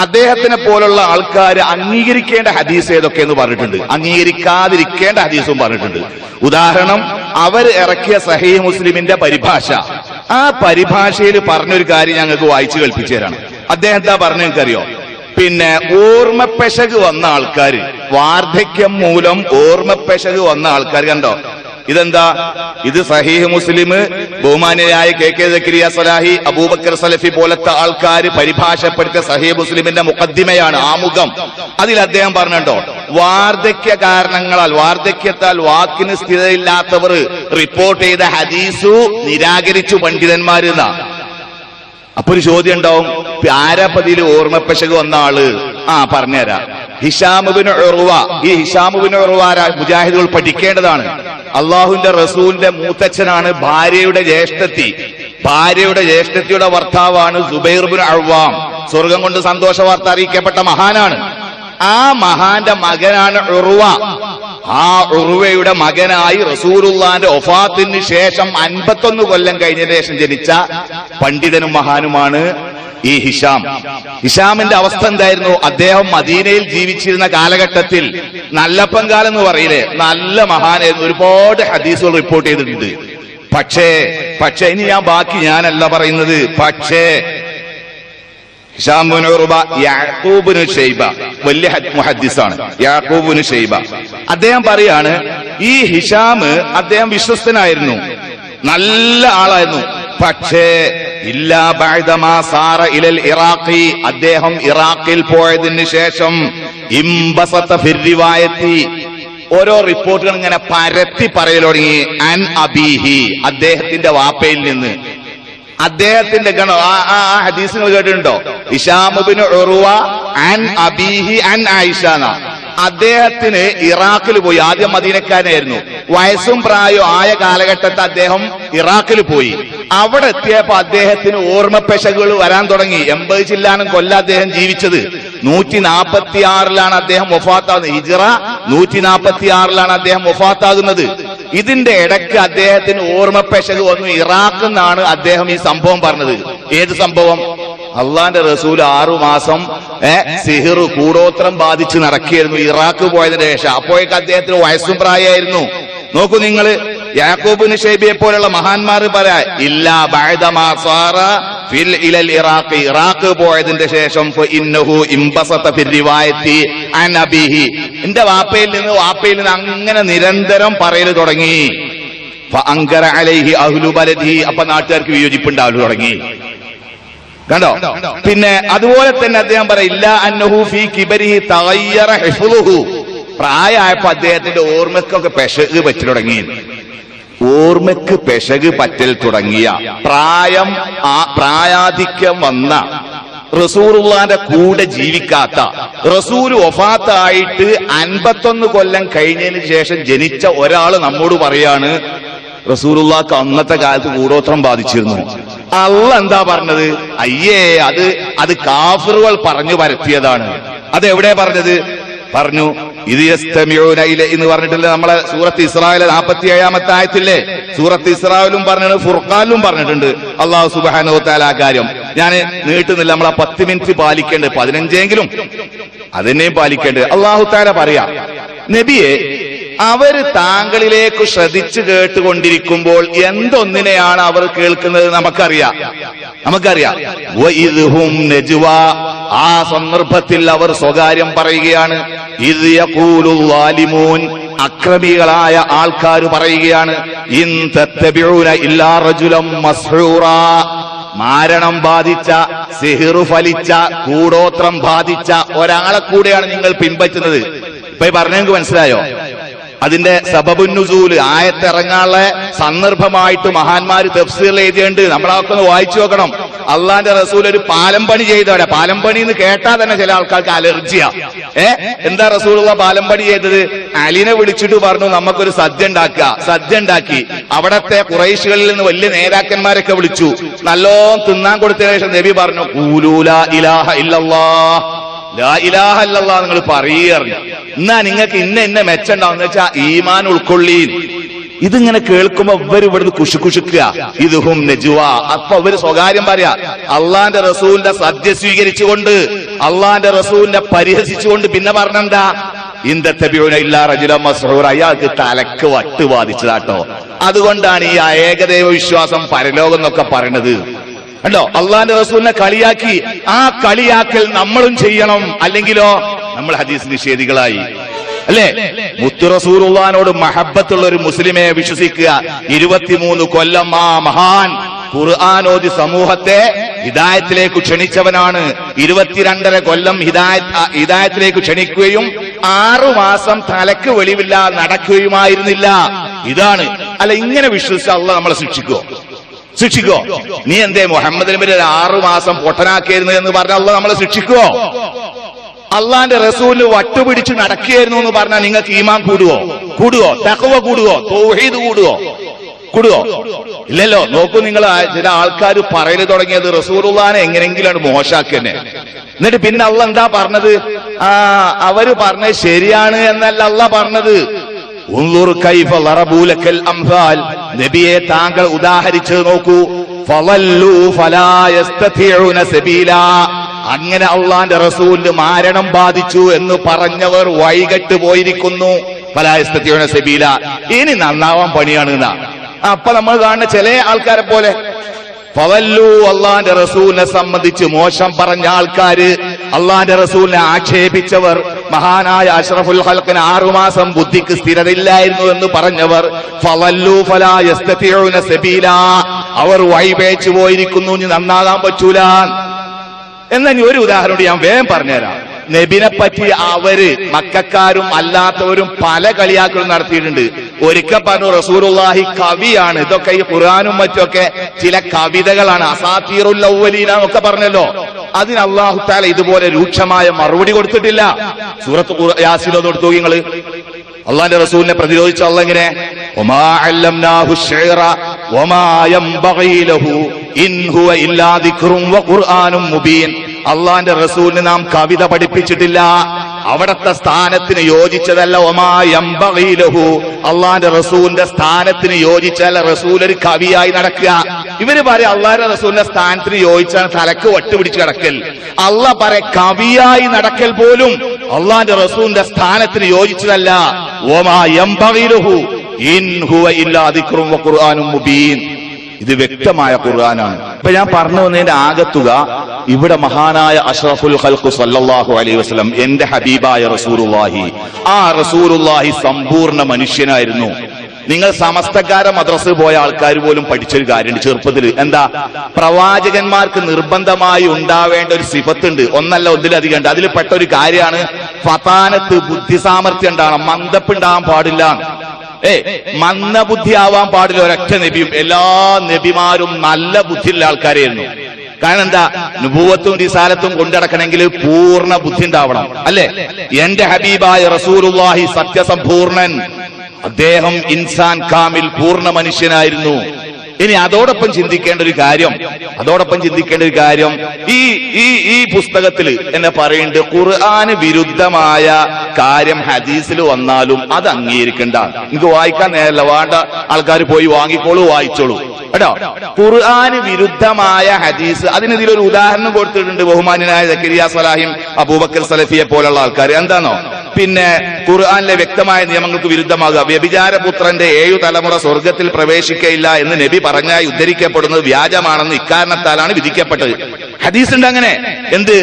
അദ്ദേഹത്തിനെ പോലുള്ള ആൾക്കാർ അംഗീകരിക്കേണ്ട ഹദീസ് ഏതൊക്കെ എന്ന് പറഞ്ഞിട്ടുണ്ട്, അംഗീകരിക്കാതിരിക്കേണ്ട ഹദീസും പറഞ്ഞിട്ടുണ്ട്. ഉദാഹരണം, അവർ ഇറക്കിയ സഹീഹ് മുസ്ലിമിന്റെ പരിഭാഷ, ആ പരിഭാഷയിൽ പറഞ്ഞൊരു കാര്യം ഞങ്ങൾക്ക് വായിച്ചു കേൾപ്പിച്ചു തരാണ്. അദ്ദേഹം എന്താ പറഞ്ഞു നിങ്ങൾക്കറിയോ? പിന്നെ ഓർമ്മപ്പെശക് വന്ന ആൾക്കാർ, വാർദ്ധക്യം മൂലം ഓർമ്മപ്പെശക് വന്ന ആൾക്കാർ, കണ്ടോ ഇതെന്താ? ഇത് സഹീഹ് മുസ്ലിം ബഹുമാന്യനായ KK സക്കരിയ സലാഹി, അബൂബക്കർ സലഫി പോലത്തെ ആൾക്കാർ പരിഭാഷപ്പെടുത്തിയ സഹീഹ് മുസ്ലിമിന്റെ മുഖദ്ദിമയാണ്, ആമുഖം. അതിൽ അദ്ദേഹം പറഞ്ഞോ, വാർദ്ധക്യ കാരണങ്ങളാൽ, വാർദ്ധക്യത്താൽ വാക്കിന് സ്ഥിരതയില്ലാത്തവർ റിപ്പോർട്ട് ചെയ്ത ഹദീസു നിരാകരിച്ചു പണ്ഡിതന്മാരെന്നാ. അപ്പൊ ഒരു ചോദ്യം ഉണ്ടാവും, ആരാപ്പതിയിൽ ഓർമ്മപ്പെശക് വന്ന ആള്? പറഞ്ഞുതരാം. Hisham ibn Urwa. ഈ ഹിശാം ഇബ്നു ഉർവ മുജാഹിദുകൾ പഠിക്കേണ്ടതാണ്. അള്ളാഹുവിന്റെ റസൂലിന്റെ മൂത്തച്ഛനാണ്, ഭാര്യയുടെ ജ്യേഷ്ഠത്തിയുടെ ഭർത്താവാണ് സുബൈർ ഇബ്നു അവ്വാം. സ്വർഗം കൊണ്ട് സന്തോഷ വാർത്ത അറിയിക്കപ്പെട്ട മഹാനാണ്. ആ മഹാന്റെ മകനാണ് ഉർവ. ആ ഉർവയുടെ മകനായി റസൂലുള്ളാന്റെ വഫാത്തിന് ശേഷം 51 കൊല്ലം കഴിഞ്ഞതിന് ശേഷം ജനിച്ച പണ്ഡിതനും മഹാനുമാണ് ഈ ഹിശാം. ഹിശാമിന്റെ അവസ്ഥ എന്തായിരുന്നു? അദ്ദേഹം മദീനയിൽ ജീവിച്ചിരുന്ന കാലഘട്ടത്തിൽ നല്ലപ്പൻ കാലം എന്ന് പറയില്ലേ, നല്ല മഹാനായിരുന്നു, ഒരുപാട് ഹദീസുകൾ റിപ്പോർട്ട് ചെയ്തിട്ടുണ്ട്. പക്ഷേ ഇനി ബാക്കി ഞാനല്ല പറയുന്നത്. പക്ഷേ ഹിശാം ഇബ്നു ഉർവ യാഖൂബ് ഇബ്നു ഷൈബ വലിയ മുഹദ്ദിസാണ്. യാഖൂബ് ഇബ്നു ഷൈബ അദ്ദേഹം പറയാണ്, ഈ ഹിശാം അദ്ദേഹം വിശ്വസ്തനായിരുന്നു, നല്ല ആളായിരുന്നു. പക്ഷേ ഇല്ലാ ബഅദമാ സാറ ഇലൽ ഇറാഖി, അദ്ദേഹം ഇറാഖിൽ പോയതിന് ശേഷം ഇംബസത ഫിർ റിവായത്തി, ഓരോ റിപ്പോർട്ടുകൾ ഇങ്ങനെ പരത്തി പറയൽ തുടങ്ങി. അൻ അബീഹി, അദ്ദേഹത്തിന്റെ വാപ്പയിൽ നിന്ന്. അദ്ദേഹത്തിന്റെ ആ ഹദീസുകൾ കേട്ടിട്ടുണ്ടോ? ഹിശാം ഇബ്നു ഉർവ അൻ അബീഹി അൻ ആയിഷ. അദ്ദേഹത്തിന് ഇറാഖിൽ പോയി, ആദ്യം മദീനക്കാരനായിരുന്നു, വയസ്സും പ്രായവും ആയ കാലഘട്ടത്തിൽ അദ്ദേഹം ഇറാഖിൽ പോയി. അവിടെ എത്തിയപ്പോ അദ്ദേഹത്തിന് ഓർമ്മപ്പെശകുകൾ വരാൻ തുടങ്ങി. 80 ചില്ലാനും കൊല്ലം അദ്ദേഹം ജീവിച്ചത്. 146 അദ്ദേഹം വഫാത്താകുന്നത്. ഹിജ്റ 146 അദ്ദേഹം വഫാത്താകുന്നത്. ഇതിന്റെ ഇടയ്ക്ക് അദ്ദേഹത്തിന് ഓർമ്മപ്പെശക് വന്നു. ഇറാഖിൽ നിന്നാണ് അദ്ദേഹം ഈ സംഭവം പറഞ്ഞത്. ഏത് സംഭവം? അള്ളാന്റെ റസൂൽ 6 മാസം സിഹിർ കൂടോത്രം ബാധിച്ച് നടക്കുകയായിരുന്നു ഇറാഖ് പോയതിന് ശേഷം. അപ്പോഴേക്ക് അദ്ദേഹത്തിന് വയസ്സും പ്രായമായിരുന്നു. നോക്കൂ നിങ്ങൾ, യാഖൂബ് ഇബ്നു ഷൈബയെ പോലുള്ള മഹാന്മാർ പറയാ, ഇല്ലാ ബഅദമാ സാറ ഫിൽ ഇലൽ ഇറാഖ്, ഇറാഖ് പോയതിന്റെ ശേഷം ഇന്നഹു ഇംബസത ഫിർ റിവായത്തി അൻ അബീഹി, എന്റെ വാപ്പയിൽ നിന്ന് അങ്ങനെ നിരന്തരം പറയൽ തുടങ്ങി. ഫഅൻകറ അലൈഹി അഹ്ലു ബലദിഹി, അപ്പൊ നാട്ടുകാർക്ക് വിയോജിപ്പുണ്ടാവൽ തുടങ്ങി. കണ്ടോ? പിന്നെ അതുപോലെ തന്നെ അദ്ദേഹം പറയില്ല, അന്നഹു ഫീ കിബരിഹി തഗയ്യറ ഹിഫ്ളുഹു, പ്രായമായപ്പോ അദ്ദേഹത്തിന്റെ ഓർമ്മക്കൊക്കെ പെശക് പറ്റൽ തുടങ്ങി. ഓർമ്മക്ക് പെശക് പറ്റൽ തുടങ്ങിയ പ്രായാധിക്യം വന്ന, റസൂലുള്ളാന്റെ കൂടെ ജീവിക്കാത്ത, റസൂല് വഫാത്തായിട്ട് 51 കൊല്ലം കഴിഞ്ഞതിന് ശേഷം ജനിച്ച ഒരാൾ നമ്മോട് പറയാണ്, റസൂലുള്ളാഹ്ക്ക് അന്നത്തെ കാലത്ത് കൂടോത്രം ബാധിച്ചിരുന്നു. അള്ളാഹ് എന്താ പറഞ്ഞത്? അയ്യേ, അത് കാഫിറുകൾ പറഞ്ഞു പരത്തിയതാണ്. അതെവിടെ പറഞ്ഞത്? പറഞ്ഞു ഇത് യസ്തമിഊന ഇലൈഹി എന്ന് പറഞ്ഞിട്ടില്ലേ നമ്മളെ സൂറത്ത് ഇസ്രായേൽ 47-ാമത്തെ ആയത്തില്ലേ? സൂറത്ത് ഇസ്രായേലും പറഞ്ഞിട്ടുണ്ട്, ഫുർഖാനിലും പറഞ്ഞിട്ടുണ്ട് അല്ലാഹു സുബ്ഹാനഹു വ തആല ആ കാര്യം. ഞാൻ നീട്ടുന്നില്ല, നമ്മളെ 10 മിനിറ്റ് പാലിക്കേണ്ടത്, 15 അതിനെയും പാലിക്കേണ്ടത്. അല്ലാഹു തആല പറയാ, നബിയെ അവര് താങ്കളിലേക്ക് ശ്രദ്ധിച്ചു കേട്ടുകൊണ്ടിരിക്കുമ്പോൾ എന്തൊന്നിനെയാണ് അവർ കേൾക്കുന്നത് നമുക്കറിയാം. വഇദ്ഹും നജ്വാ, ആ സന്ദർഭത്തിൽ അവർ സ്വകാര്യം പറയുകയാണ്. ഇദ് യഖൂലുൽ ളാലിമൂൻ, അക്രമികളായ ആൾക്കാർ പറയുകയാണ്, ഇൻ തത്തബിഊന ഇല്ലാ റജുലൻ മസ്ഹൂറാ, മാരണം ബാധിച്ച, സിഹിറു ഫലിച്ച, കൂടോത്രം ബാധിച്ച ഒരാളെ കൂടെയാണ് നിങ്ങൾ പിൻപറ്റുന്നത്. ഇപ്പൊ പറഞ്ഞെങ്കിൽ മനസ്സിലായോ? അതിന്റെ സബബുൻ നുസൂല്, ആയത്തിറങ്ങാനുള്ള സന്ദർഭമായിട്ട് മഹാന്മാര് തഫ്സീറിൽ എഴുതിയുണ്ട്. നമ്മളൊക്കെ ഒന്ന് വായിച്ചു നോക്കണം. അള്ളാന്റെ റസൂൽ ഒരു പാലം പണി ചെയ്തവിടെ. പാലം പണി എന്ന് കേട്ടാൽ തന്നെ ചില ആൾക്കാർക്ക് അലർജിയാ. എന്താ റസൂലുള്ള പാലം പണി ചെയ്തത്? അലിനെ വിളിച്ചിട്ട് പറഞ്ഞു നമുക്കൊരു സദ്യ ഉണ്ടാക്കി അവിടത്തെ ഖുറൈശികളിൽ നിന്ന് വലിയ നേതാക്കന്മാരൊക്കെ വിളിച്ചു. നല്ലോണം തിന്നാൻ കൊടുത്തതിനു ശേഷം നബി പറഞ്ഞു, ഖൂലൂ ലാ ഇലാഹ ഇല്ലല്ലാഹ്, ലാ ഇലാഹ ഇല്ലല്ലാഹ് നിങ്ങൾ പറയുകയാണ്. എന്നാ നിങ്ങൾക്ക് ഇന്ന മെച്ചുണ്ടാവും എന്ന് വെച്ചാൽ ഈമാൻ ഉൾക്കൊള്ളീൻ. ഇതിങ്ങനെ കേൾക്കുമ്പോ ഇവര് ഇവിടുന്ന് കുശുക്കുക. ഇദ്ഹും നജ്വാ, അപ്പൊ ഇവര് സ്വകാര്യം പറയാ. അള്ളാന്റെ റസൂലിന്റെ സദ്യ സ്വീകരിച്ചുകൊണ്ട്, അള്ളാന്റെ റസൂലിനെ പരിഹസിച്ചുകൊണ്ട് പിന്നെ പറഞ്ഞെന്താ? ഇന്തത്തബിഊന ഇല്ലാ റജുലൻ മസ്ഹൂറ, അയാൾക്ക് തലക്ക് വട്ട് ബാധിച്ചതാട്ടോ. അതുകൊണ്ടാണ് ഈ ഏകദൈവ വിശ്വാസം പരലോകം എന്നൊക്കെ പറയണത്. കണ്ടോ, അള്ളാന്റെ റസൂലിനെ കളിയാക്കി. ആ കളിയാക്കൽ നമ്മളും ചെയ്യണം, അല്ലെങ്കിലോ നമ്മൾ ഹദീസ് നിഷേധികളായി. അല്ലേ? മുത്തു റസൂലുള്ളാഹിനോട് മഹബ്ബത്തുള്ള ഒരു മുസ്ലിമെ വിശ്വസിക്കുക. 23 കൊല്ലം ആ മഹാൻ ഖുർആനോദി സമൂഹത്തെ ഹിദായത്തിലേക്ക് ക്ഷണിച്ചവനാണ്. 22.5 കൊല്ലം ഹിദായത്തിലേക്ക് ക്ഷണിക്കുകയും 6 മാസം തലക്ക് വെളിവില്ല നടക്കുകയുമായിരുന്നില്ല. ഇതാണ്. അല്ല, ഇങ്ങനെ വിശ്വസിച്ച അള്ളാഹ് നമ്മളെ ശിക്ഷിക്കോ? നീ എന്തേ മുഹമ്മദ് നബിയെ 6 മാസം പൊട്ടനാക്കിയിരുന്നു എന്ന് പറഞ്ഞ അള്ളാഹ് നമ്മളെ ശിക്ഷിക്കുവോ? അള്ളാന്റെ റസൂലിന് വട്ടുപിടിച്ച് നടക്കുകയായിരുന്നു എന്ന് പറഞ്ഞാൽ നിങ്ങൾക്ക് ഈമാൻ കൂടുവോ? തഖ്വ കൂടുവോ? തൗഹീദ് കൂടുവോ? ഇല്ലല്ലോ. നോക്കൂ, നിങ്ങൾ ചില ആൾക്കാർ പറയല് തുടങ്ങിയത് റസൂലുള്ളാഹിനെ എങ്ങനെയെങ്കിലാണ് മോശാക്കി തന്നെ. എന്നിട്ട് പിന്നെ അള്ളാഹ് എന്താ പറഞ്ഞത്? അവര് പറഞ്ഞത് ശരിയാണ് എന്നല്ല അള്ളാഹ് പറഞ്ഞത്. ഉൻദുർ കൈഫ ലറബൂ ലക്കൽ അംസാൽ, നബിയെ താങ്കൾ ഉദാഹരിച്ചത് നോക്കൂ. ഫളല്ലൂ ഫലാ യസ്തതിഊന സബീലാ, അങ്ങനെ അള്ളാന്റെ റസൂലിന് മാരണം ബാധിച്ചു എന്ന് പറഞ്ഞവർ വഴികെട്ട് പോയിരിക്കുന്നു. ഫലാ യസ്തതിഊന സബീലാ, ഇനി നന്നാവാൻ പണിയാണ് എന്നാ. അപ്പൊ നമ്മൾ കാണുന്ന ചില ആൾക്കാരെ പോലെ ഫളല്ലൂ, അള്ളാന്റെ റസൂലിനെ സംബന്ധിച്ച് മോശം പറഞ്ഞ ആൾക്കാര്, അള്ളാന്റെ റസൂലിനെ ആക്ഷേപിച്ചവർ, മഹാനായ അഷ്റഫുൽ ഖൽഖിന് 6 മാസം ബുദ്ധിക്ക് സ്ഥിരതയില്ലായിരുന്നു എന്ന് പറഞ്ഞവർ, ഫളല്ലൂ ഫലാ യസ്തതിഊന സബീലാ, അവർ വഴിപേച്ചു പോയിരിക്കുന്നു, ഇനി നന്നാകാൻ പറ്റൂല. എന്നാ ഒരു ഉദാഹരണം ഞാൻ വേഗം പറഞ്ഞുതരാം. നബിനെ പറ്റി അവര് മക്കക്കാരും അല്ലാത്തവരും പല കളിയാക്കലും നടത്തിയിട്ടുണ്ട്. ഒരിക്കൽ പറഞ്ഞു റസൂലുള്ളാഹി കവിയാണ്. ഇതൊക്കെ ഈ ഖുർആനും മറ്റൊക്കെ ചില കവിതകളാണ്. അസാതീറുൽ അവ്വലീന എന്നൊക്കെ പറഞ്ഞല്ലോ. അതിന് അല്ലാഹു തആല ഇതുപോലെ രൂക്ഷമായ മറുപടി കൊടുത്തിട്ടില്ല. സൂറത്ത് യാസീൻ കൊടുത്തു നിങ്ങള്. അള്ളാന്റെ റസൂലിനെ പ്രതിരോധിച്ച അല്ലാഹ് ഇങ്ങനെ, വമാ അല്ലംനാഹു ശിഅറ വമാ യംബഗീ ലഹു ഇൻ ഹുവ ഇല്ലാ ദിക്റുൻ വ ഖുർആനും മുബീൻ. അള്ളാന്റെ റസൂലിന് നാം കവിത പഠിപ്പിച്ചിട്ടില്ല, അവിടത്തെ സ്ഥാനത്തിന് യോജിച്ചതല്ല. വമാ യംബഗീ ലഹു, അള്ളാന്റെ റസൂലിന്റെ സ്ഥാനത്തിന് യോജിച്ചല്ല റസൂൽ ഒരു കവിയായി നടക്കുക. ഇവര് പറയാം അള്ളാന്റെ റസൂലിന്റെ സ്ഥാനത്തിന് യോജിച്ചാണ് തലക്ക് വട്ടുപിടിച്ച് കിടക്കൽ. അള്ളാഹ് പറയാം കവിയായി നടക്കൽ പോലും അള്ളാന്റെ റസൂലിന്റെ സ്ഥാനത്തിന് യോജിച്ചതല്ല. വമാ യംബഗീ ലഹു ഇൻ ഹുവ ഇല്ലാ ദിക്റുൻ വ ഖുർആനും മുബീൻ. ഇത് വ്യക്തമായ ഖുർആനാണ്. ഇപ്പൊ ഞാൻ പറഞ്ഞു വന്നതിന്റെ ആകത്തുക, ഇവിടെ മഹാനായ അഷ്റഫുൽ ഖൽഖ് സല്ലല്ലാഹു അലൈഹി വസല്ലം, എന്റെ ഹബീബായ റസൂലുള്ളാഹി, ആ റസൂലുള്ളാഹി സമ്പൂർണ്ണ മനുഷ്യനായിരുന്നു. നിങ്ങൾ സമസ്തക്കാര മദ്രസയിൽ പോയ ആൾക്കാർ പോലും പഠിച്ചൊരു കാര്യമുണ്ട് ചെറുപ്പത്തിൽ. എന്താ? പ്രവാചകന്മാർക്ക് നിർബന്ധമായി ഉണ്ടാവേണ്ട ഒരു സിഫത്തുണ്ട്. ഒന്നല്ല ഒന്നിലധികം ഉണ്ട്. അതിൽ പെട്ട ഒരു കാര്യമാണ് ഫതാനത്ത്, ബുദ്ധി സാമർഥ്യം ഉണ്ടാവണം, മന്ദപ്പുണ്ടാവാൻ പാടില്ല. മന്ദബുദ്ധി ആവാൻ പാടില്ല ഒരൊറ്റ നബിയും. എല്ലാ നബിമാരും നല്ല ബുദ്ധിയുള്ള ആൾക്കാരായിരുന്നു. കാരണം എന്താ? നുബുവത്തും റിസാലത്തും കൊണ്ടടക്കണമെങ്കിൽ പൂർണ്ണ ബുദ്ധി ഉണ്ടാവണം, അല്ലേ? എന്റെ ഹബീബായ റസൂലുള്ളാഹി സത്യസമ്പൂർണൻ, അദ്ദേഹം ഇൻസാൻ കാമിൽ, പൂർണ്ണ മനുഷ്യനായിരുന്നു. ഇനി അതോടൊപ്പം ചിന്തിക്കേണ്ട ഒരു കാര്യം ഈ പുസ്തകത്തിൽ എന്നെ പറയുന്നുണ്ട്, ഖുർആന് വിരുദ്ധമായ കാര്യം ഹദീസിൽ വന്നാലും അത് അംഗീകരിക്കണ്ട. എനിക്ക് വായിക്കാൻ നേരല്ല, വേണ്ട ആൾക്കാർ പോയി വാങ്ങിക്കോളൂ, വായിച്ചോളൂ കേട്ടോ. ഖുർആന് വിരുദ്ധമായ ഹദീസ്, അതിനെതിലൊരു ഉദാഹരണം കൊടുത്തിട്ടുണ്ട് ബഹുമാന്യനായ സക്കരിയ സലാഹിം അബൂബക്കർ സലഫിയെ പോലുള്ള ആൾക്കാർ. എന്താണോ, പിന്നെ ഖുർആനിലെ വ്യക്തമായ നിയമങ്ങൾക്ക് വിരുദ്ധമാകുക, വ്യഭിചാരപുത്രന്റെ 7 തലമുറ സ്വർഗത്തിൽ പ്രവേശിക്കയില്ല എന്ന് നബി പറഞ്ഞായി ഉദ്ധരിക്കപ്പെടുന്നത് വ്യാജമാണെന്ന് ഇക്കാരണത്താലാണ് വിധിക്കപ്പെട്ടത്. ഹദീസുണ്ട് അങ്ങനെ. എന്ത്?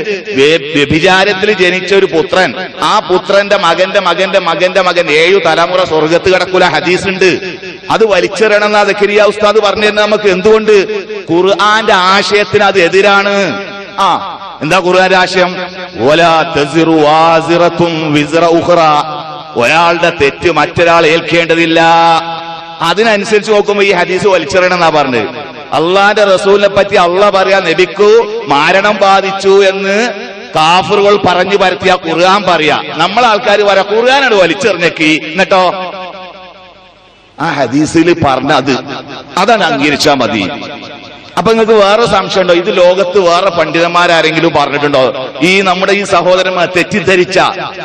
വ്യഭിചാരത്തിൽ ജനിച്ച ഒരു പുത്രൻ, ആ പുത്രന്റെ മകന്റെ മകന്റെ മകന്റെ മകൻ 7 തലമുറ സ്വർഗത്ത് കിടക്കൂല. ഹദീസുണ്ട്. അത് വലിച്ചെറിയണമെന്നാ സക്കരിയ ഉസ്താദ് പറഞ്ഞു തന്നെ നമുക്ക്. എന്തുകൊണ്ട്? ഖുർആന്റെ ആശയത്തിന് അത് എതിരാണ്. എന്താ ഖുർആന്റെ ആശയം? വലാ തസിറു വാസിറത്തുൻ വിസ്റ ഉഖ്റ, ഒരാളുടെ തെറ്റ് മറ്റൊരാൾ ഏൽക്കേണ്ടതില്ല. അതിനനുസരിച്ച് നോക്കുമ്പോ ഈ ഹദീസ് വലിച്ചെറിയണമെന്നാ പറഞ്ഞത്. അള്ളാന്റെ റസൂലിനെ പറ്റി അള്ളാഹ് പറയാ, നബിക്കു മരണം ബാധിച്ചു എന്ന് കാഫിറുകൾ പറഞ്ഞു പരത്തിയ ഖുർആൻ പറയാ. നമ്മളെ ആൾക്കാർ പറയാ ഖുർആനാണ് വലിച്ചെറിഞ്ഞേക്കി, എന്നിട്ടോ ആ ഹദീസിൽ പറഞ്ഞ അതാണ് അംഗീകരിച്ചാ മതി. അപ്പൊ നിങ്ങൾക്ക് വേറെ സംശയം ഉണ്ടോ? ഇത് ലോകത്ത് വേറെ പണ്ഡിതന്മാരാരെങ്കിലും പറഞ്ഞിട്ടുണ്ടോ? നമ്മുടെ ഈ സഹോദരന്മാർ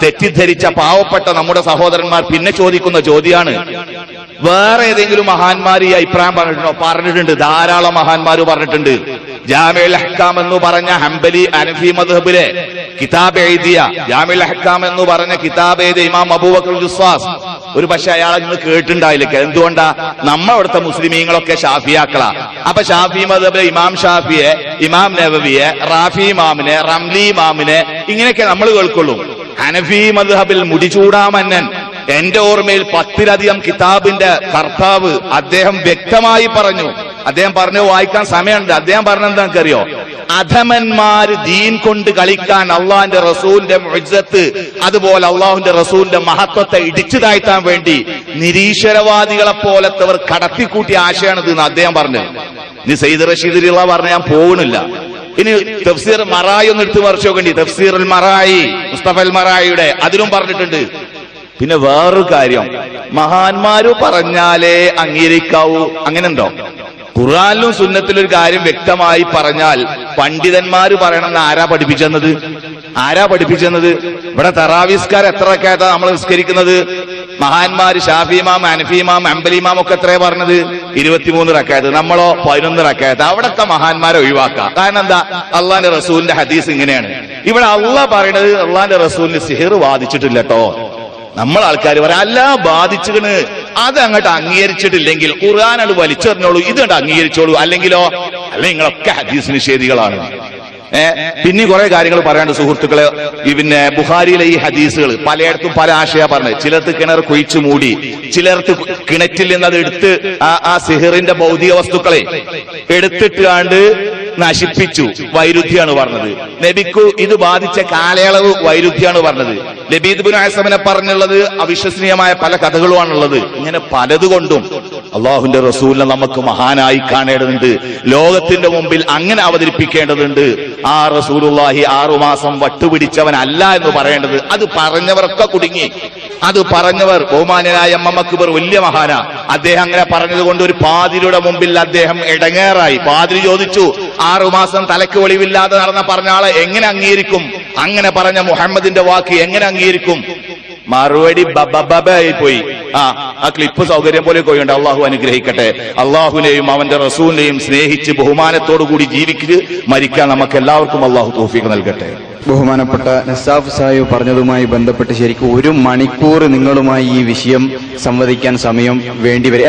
തെറ്റിദ്ധരിച്ച പാവപ്പെട്ട നമ്മുടെ സഹോദരന്മാർ പിന്നെ ചോദിക്കുന്ന ചോദ്യമാണ്, വേറെ ഏതെങ്കിലും മഹാന്മാർ ഈ അഭിപ്രായം പറഞ്ഞിട്ടുണ്ടോ? പറഞ്ഞിട്ടുണ്ട്, ധാരാളം മഹാന്മാർ പറഞ്ഞിട്ടുണ്ട്. ജാമിഉൽ അഹ്കാം എന്ന് പറഞ്ഞ ഹംബലി ഹനഫി മദ്ഹബിലെ കിതാബ് എഴുതിയ, ജാമിഉൽ അഹ്കാം എന്ന് പറഞ്ഞ കിതാബ് എഴുതിയ ഇമാം അബൂബക്കർ ജുസ്സാസ്, ഒരു പക്ഷെ അയാളെ നിങ്ങൾ കേട്ടിട്ടുണ്ടായില്ല. എന്തുകൊണ്ടാ? നമ്മളവിടുത്തെ മുസ്ലിമീങ്ങളൊക്കെ ഷാഫിയാക്കളാ. അപ്പൊ ഷാഫി മദ്ഹബിലെ ഇമാം ഷാഫിയെ, ഇമാം നവവിയെ, റാഫി ഇമാമിനെ, റംലി ഇമാമിനെ, ഇങ്ങനെയൊക്കെ നമ്മൾ കേൾക്കുള്ളൂ. ഹനഫി മദ്ഹബിൽ മുടിചൂടാമന്നൻ, എന്റെ ഓർമ്മയിൽ 10-ലധികം കിതാബിന്റെ കർത്താവ്, അദ്ദേഹം വ്യക്തമായി പറഞ്ഞു. അദ്ദേഹം പറഞ്ഞു, വായിക്കാൻ സമയമുണ്ട്. അദ്ദേഹം പറഞ്ഞെന്താ എനിക്കറിയോ? അധമന്മാര് ദീൻ കൊണ്ട് കളിക്കാൻ അള്ളാഹിന്റെ റസൂലിന്റെ മുഅ്ജിസത്ത്, അതുപോലെ അള്ളാഹുവിന്റെ റസൂലിന്റെ മഹത്വത്തെ ഇടിച്ചു താഴ്ത്താൻ വേണ്ടി നിരീശ്വരവാദികളെ പോലത്തവർ കടത്തിക്കൂട്ടിയ ആശയമാണിത് എന്ന് അദ്ദേഹം പറഞ്ഞു. ഇനി സയ്യിദ് റഷീദ് റളിയല്ലാഹു പറഞ്ഞ ഞാൻ പോകുന്നില്ല. ഇനി തഫ്സീർ മറായി ഒന്ന് എടുത്തു മറിച്ച് നോക്കണ്ടി. തഫ്സീർ അൽ മറായി, മുസ്തഫ അൽ മറായിയുടെ, അതിലും പറഞ്ഞിട്ടുണ്ട്. പിന്നെ വേറൊരു കാര്യം, മഹാന്മാര് പറഞ്ഞാലേ അംഗീകരിക്കാവൂ, അങ്ങനെയുണ്ടോ? ഖുർആനിലും സുന്നത്തിലും ഒരു കാര്യം വ്യക്തമായി പറഞ്ഞാൽ പണ്ഡിതന്മാര് പറയണമെന്ന് ആരാ പഠിപ്പിച്ചെന്നത്? ഇവിടെ തറാവീസ്കാർ എത്ര റക്അത്താ നമ്മൾ നിസ്കരിക്കുന്നത്? മഹാന്മാര് ഷാഫി ഇമാം, ഹനഫി ഇമാം, ഹംബലി ഇമാം ഒക്കെ എത്രയാ പറഞ്ഞത്? 23 റക്അത്ത്. നമ്മളോ 11 റക്അത്ത്. അവിടത്തെ മഹാന്മാരെ ഒഴിവാക്കാം. കാരണം എന്താ? അള്ളാന്റെ റസൂലിന്റെ ഹദീസ് ഇങ്ങനെയാണ്. ഇവിടെ അള്ളാഹ് പറയണത് അള്ളാന്റെ റസൂലിന് സിഹിർ ബാധിച്ചിട്ടില്ല കേട്ടോ. നമ്മൾ ആൾക്കാർ പറയാം അല്ല ബാധിച്ചിട്ട്, അത് അങ്ങോട്ട് അംഗീകരിച്ചിട്ടില്ലെങ്കിൽ ഖുർആൻ അത് വലിച്ചെറിഞ്ഞോളൂ, ഇതങ്ങോട്ട് അംഗീകരിച്ചോളൂ. അല്ലെങ്കിൽ നിങ്ങളൊക്കെ ഹദീസ് നിഷേധികളാണ്. പിന്നെ കുറെ കാര്യങ്ങൾ പറയാണ്ട് സുഹൃത്തുക്കളെ. പിന്നെ ബുഖാരിയിലെ ഈ ഹദീസുകൾ പലയിടത്തും പല ആശയ പറഞ്ഞത്. ചിലർക്ക് കിണർ കുഴിച്ചു മൂടി, ചിലർക്ക് കിണറ്റിൽ നിന്ന് അത് എടുത്ത് ആ സിഹിറിന്റെ ഭൗതിക വസ്തുക്കളെ എടുത്തിട്ടാണ്ട് നശിപ്പിച്ചു, വൈരുദ്ധ്യമാണ് പറഞ്ഞത്. നബിക്കു ഇത് ബാധിച്ച കാലയളവ് വൈരുദ്ധ്യമാണ് പറഞ്ഞത്. ലബീദ് ബിൻ അസ്സമിനെ പറഞ്ഞുള്ളത് അവിശ്വസനീയമായ പല കഥകളുമാണുള്ളത്. ഇങ്ങനെ പലതുകൊണ്ടും അള്ളാഹുവിന്റെ റസൂലിനെ നമുക്ക് മഹാനായി കാണേണ്ടതുണ്ട്, ലോകത്തിന്റെ മുമ്പിൽ അങ്ങനെ അവതരിപ്പിക്കേണ്ടതുണ്ട്. ആ റസൂലുള്ളാഹി 6 മാസം വട്ടുപിടിച്ചവനല്ല എന്ന് പറയേണ്ടത്. അത് പറഞ്ഞവരൊക്കെ കുടുങ്ങി. അത് പറഞ്ഞവർ ബഹുമാന്യനായ മമ്മക്ബർ വലിയ മഹാനാ. അദ്ദേഹം അങ്ങനെ പറഞ്ഞതുകൊണ്ട് ഒരു പാതിരിയുടെ മുമ്പിൽ അദ്ദേഹം ഇടങ്ങേറായി. പാതിരി ചോദിച്ചു, 6 മാസം തലക്ക് വെളിവില്ലാതെ നടന്ന പറഞ്ഞ ആളെ എങ്ങനെ അംഗീകരിക്കും? അങ്ങനെ പറഞ്ഞ മുഹമ്മദിന്റെ വാക്ക് എങ്ങനെ അംഗീകരിക്കും? മറുപടി ബബബായി പോയി. ആ ക്ലിപ്പ് സൗകര്യം പോലെ പോയിണ്ട്. അള്ളാഹു അനുഗ്രഹിക്കട്ടെ. അള്ളാഹുവിനെയും അവന്റെ റസൂലിനെയും സ്നേഹിച്ച് ബഹുമാനത്തോടുകൂടി ജീവിച്ച് മരിക്കാൻ നമുക്ക് എല്ലാവർക്കും അള്ളാഹു തൗഫീഖ് നൽകട്ടെ. ബഹുമാനപ്പെട്ട നസാഫ് സാഹിബ് പറഞ്ഞതുമായി ബന്ധപ്പെട്ട് ശരിക്കും 1 മണിക്കൂർ നിങ്ങളുമായി ഈ വിഷയം സംവദിക്കാൻ സമയം വേണ്ടിവരും.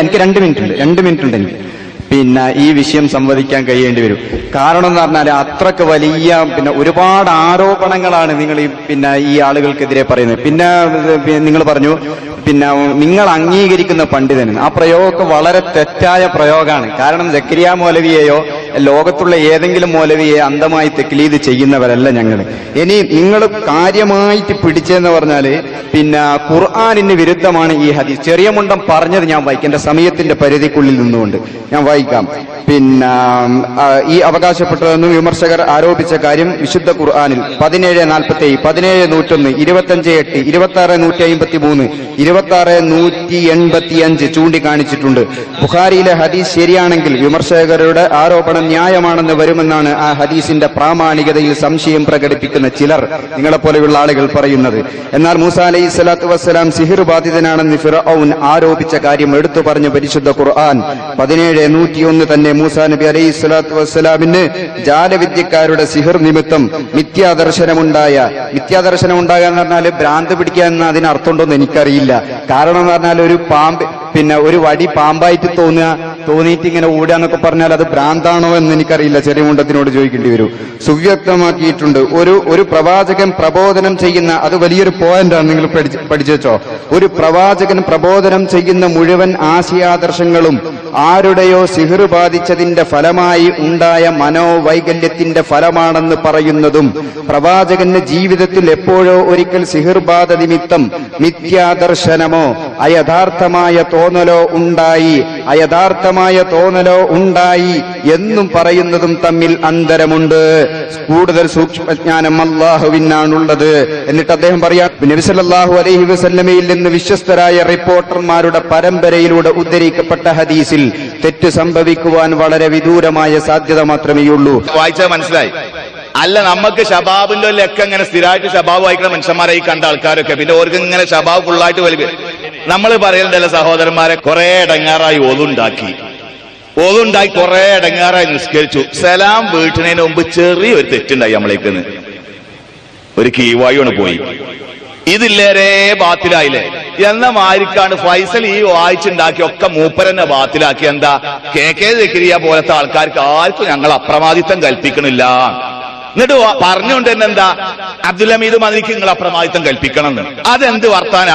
എനിക്ക് 2 മിനിറ്റ് ഉണ്ട്. 2 മിനിറ്റ് ഉണ്ട് എനിക്ക്. പിന്നെ ഈ വിഷയം സംവദിക്കാൻ കഴിയേണ്ടി വരും. കാരണം എന്ന് പറഞ്ഞാൽ അത്രക്ക് വലിയ ഒരുപാട് ആരോപണങ്ങളാണ് നിങ്ങൾ ഈ ആളുകൾക്കെതിരെ പറയുന്നത്. പിന്നെ നിങ്ങൾ പറഞ്ഞു നിങ്ങൾ അംഗീകരിക്കുന്ന പണ്ഡിതൻ. ആ പ്രയോഗമൊക്കെ വളരെ തെറ്റായ പ്രയോഗമാണ്. കാരണം സക്കരിയ മൗലവിയെയോ ലോകത്തുള്ള ഏതെങ്കിലും മൗലവിയെ അന്ധമായി തക്ലീദ് ചെയ്യുന്നവരല്ല ഞങ്ങൾ. ഇനി നിങ്ങൾ കാര്യമായിട്ട് പിടിച്ചതെന്ന് പറഞ്ഞാല് ഖുർആനിന് വിരുദ്ധമാണ് ഈ ഹദീസ്. ചെറിയ മുണ്ടം പറഞ്ഞത് ഞാൻ വായിക്കാം, എന്റെ സമയത്തിന്റെ പരിധിക്കുള്ളിൽ നിന്നുകൊണ്ട് ഞാൻ വായിക്കാം. ഈ അവകാശപ്പെട്ടതെന്നും വിമർശകർ ആരോപിച്ച കാര്യം വിശുദ്ധ ഖുർആനിൽ 17:47, 17:101, 25:8, 26:153, 26,185 ചൂണ്ടിക്കാണിച്ചിട്ടുണ്ട്. ബുഖാരിയിലെ ഹദീസ് ശരിയാണെങ്കിൽ വിമർശകരുടെ ആരോപണം ന്യായമാണെന്ന് വരുമെന്നാണ് ആ ഹദീസിന്റെ പ്രാമാണികതയിൽ സംശയം പ്രകടിപ്പിക്കുന്ന ചിലർ, നിങ്ങളെപ്പോലെയുള്ള ആളുകൾ പറയുന്നത്. എന്നാൽ മൂസ അലൈഹി സ്വലാത്തു വസ്സലാം സിഹിർ ബാധിതനാണെന്ന് ഫിർഔൻ ആരോപിച്ച കാര്യം എടുത്തു പറഞ്ഞ പരിശുദ്ധ ഖുർആൻ 17:101 തന്നെ മൂസാ നബി അലൈഹി സ്വലാത്തു വസ്സലാമിന് ജാലവിദ്യക്കാരുടെ സിഹിർ നിമിത്തം മിഥ്യാദർശനം ഉണ്ടാകുക എന്ന് പറഞ്ഞാൽ ഭ്രാന്ത് പിടിക്കുക എന്ന അതിന് അർത്ഥമുണ്ടോന്ന് എനിക്കറിയില്ല. കാരണം എന്ന് പറഞ്ഞാൽ ഒരു ഒരു വടി പാമ്പായിട്ട് തോന്നിയിട്ട് ഇങ്ങനെ ഓടുക എന്നൊക്കെ പറഞ്ഞാൽ അത് ഭ്രാന്താണോ എന്ന് എനിക്കറിയില്ല. ചെറിയ മുണ്ടത്തിനോട് ചോദിക്കേണ്ടി വരും. സുവ്യക്തമാക്കിയിട്ടുണ്ട്, ഒരു പ്രവാചകൻ പ്രബോധനം ചെയ്യുന്ന, അത് വലിയൊരു പോയിന്റാണ്, നിങ്ങൾ പഠിച്ചു വെച്ചോ. ഒരു പ്രവാചകൻ പ്രബോധനം ചെയ്യുന്ന മുഴുവൻ ആശയാദർശങ്ങളും ആരുടെയോ സിഹിർ ബാധിച്ചതിന്റെ ഫലമായി ഉണ്ടായ മനോവൈകല്യത്തിന്റെ ഫലമാണെന്ന് പറയുന്നതും, പ്രവാചകന്റെ ജീവിതത്തിൽ എപ്പോഴോ ഒരിക്കൽ സിഹിർ ബാധ നിമിത്തം മിഥ്യാദർശനമോ അയഥാർത്ഥമായ തോന്നലോ ഉണ്ടായി എന്നും പറയുന്നതും തമ്മിൽ അന്തരമുണ്ട്. കൂടുതൽ സൂക്ഷ്മജ്ഞാനം അല്ലാഹുവിനാണുള്ളത്. എന്നിട്ട് അദ്ദേഹം പറയാം, നബി സല്ലല്ലാഹു അലൈഹി വസല്ലമയിൽ നിന്ന് വിശ്വസ്തരായ റിപ്പോർട്ടർമാരുടെ പരമ്പരയിലൂടെ ഉദ്ധരിക്കപ്പെട്ട ഹദീസിൽ തെറ്റ് സംഭവിക്കുവാൻ വളരെ വിദൂരമായ സാധ്യത മാത്രമേയുള്ളൂ. വായിച്ചാൽ മനസ്സിലായി. അല്ല, നമുക്ക് ഷബാബിന്റെ ലെക്ക ഇങ്ങനെ സ്ഥിരമായിട്ട് ഷബാബ് വായിക്കുന്ന മനുഷ്യന്മാരായി കണ്ട ആൾക്കാരൊക്കെ പിന്നെ ഓർക്ക് ഇങ്ങനെ ഷബാബ് ഫുള്ളായിട്ട് വലിയ നമ്മൾ പറയലുണ്ടല്ലോ സഹോദരന്മാരെ, കുറെ ഇടങ്ങാറായി ഓതുണ്ടാക്കി കുറെ ഇടങ്ങാറായി നിസ്കരിച്ചു. സലാം വീട്ടിനതിന് മുമ്പ് ചെറിയൊരു തെറ്റുണ്ടായി നമ്മളേക്കുന്ന്, ഒരു കീവായാണ് പോയി. ഇതില്ലേരേ ബാത്തിലായില്ലേ എന്ന മാരിക്കാണ് ഫൈസൽ ഈ വായിച്ചുണ്ടാക്കി ഒക്കെ മൂപ്പരെന്നെ ബാത്തിലാക്കി. എന്താ, കെ ദക്കരിയ പോലത്തെ ആൾക്കാർക്ക് ആർക്കും ഞങ്ങൾ അപ്രമാദിത്വം കൽപ്പിക്കണില്ല. എന്നിട്ട് പറഞ്ഞുകൊണ്ട് തന്നെ എന്താ, അബ്ദുൽ ഹമീദ് മദനിക്ക് നിങ്ങൾ അപ്രമാദിത്വം കൽപ്പിക്കണം എന്ന്. അതെന്ത് വർത്താന?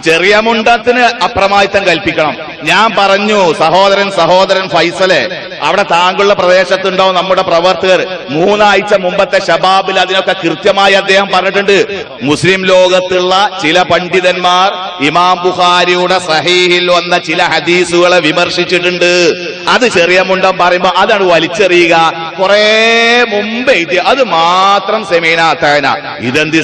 ചെറിയ മുണ്ടത്തിന് അപ്രമാദിത്വം കൽപ്പിക്കണം. ഞാൻ പറഞ്ഞു, സഹോദരൻ ഫൈസലെ, അവിടെ താങ്കളുടെ പ്രദേശത്തുണ്ടാവും നമ്മുടെ പ്രവർത്തകർ. 3 ആഴ്ച മുമ്പത്തെ ഷബാബിൽ അതിനൊക്കെ കൃത്യമായി അദ്ദേഹം പറഞ്ഞിട്ടുണ്ട്. മുസ്ലിം ലോകത്തുള്ള ചില പണ്ഡിതന്മാർ ഇമാം ബുഖാരിയുടെ സഹീഹിൽ വന്ന ചില ഹദീസുകളെ വിമർശിച്ചിട്ടുണ്ട്. അത് ചെറിയ മുണ്ടം പറയുമ്പോ അതാണ് വലിച്ചെറിയുക. കുറെ മുമ്പ് അത് മാത്രം സെമീനാത്തന. ഇതെന്ത്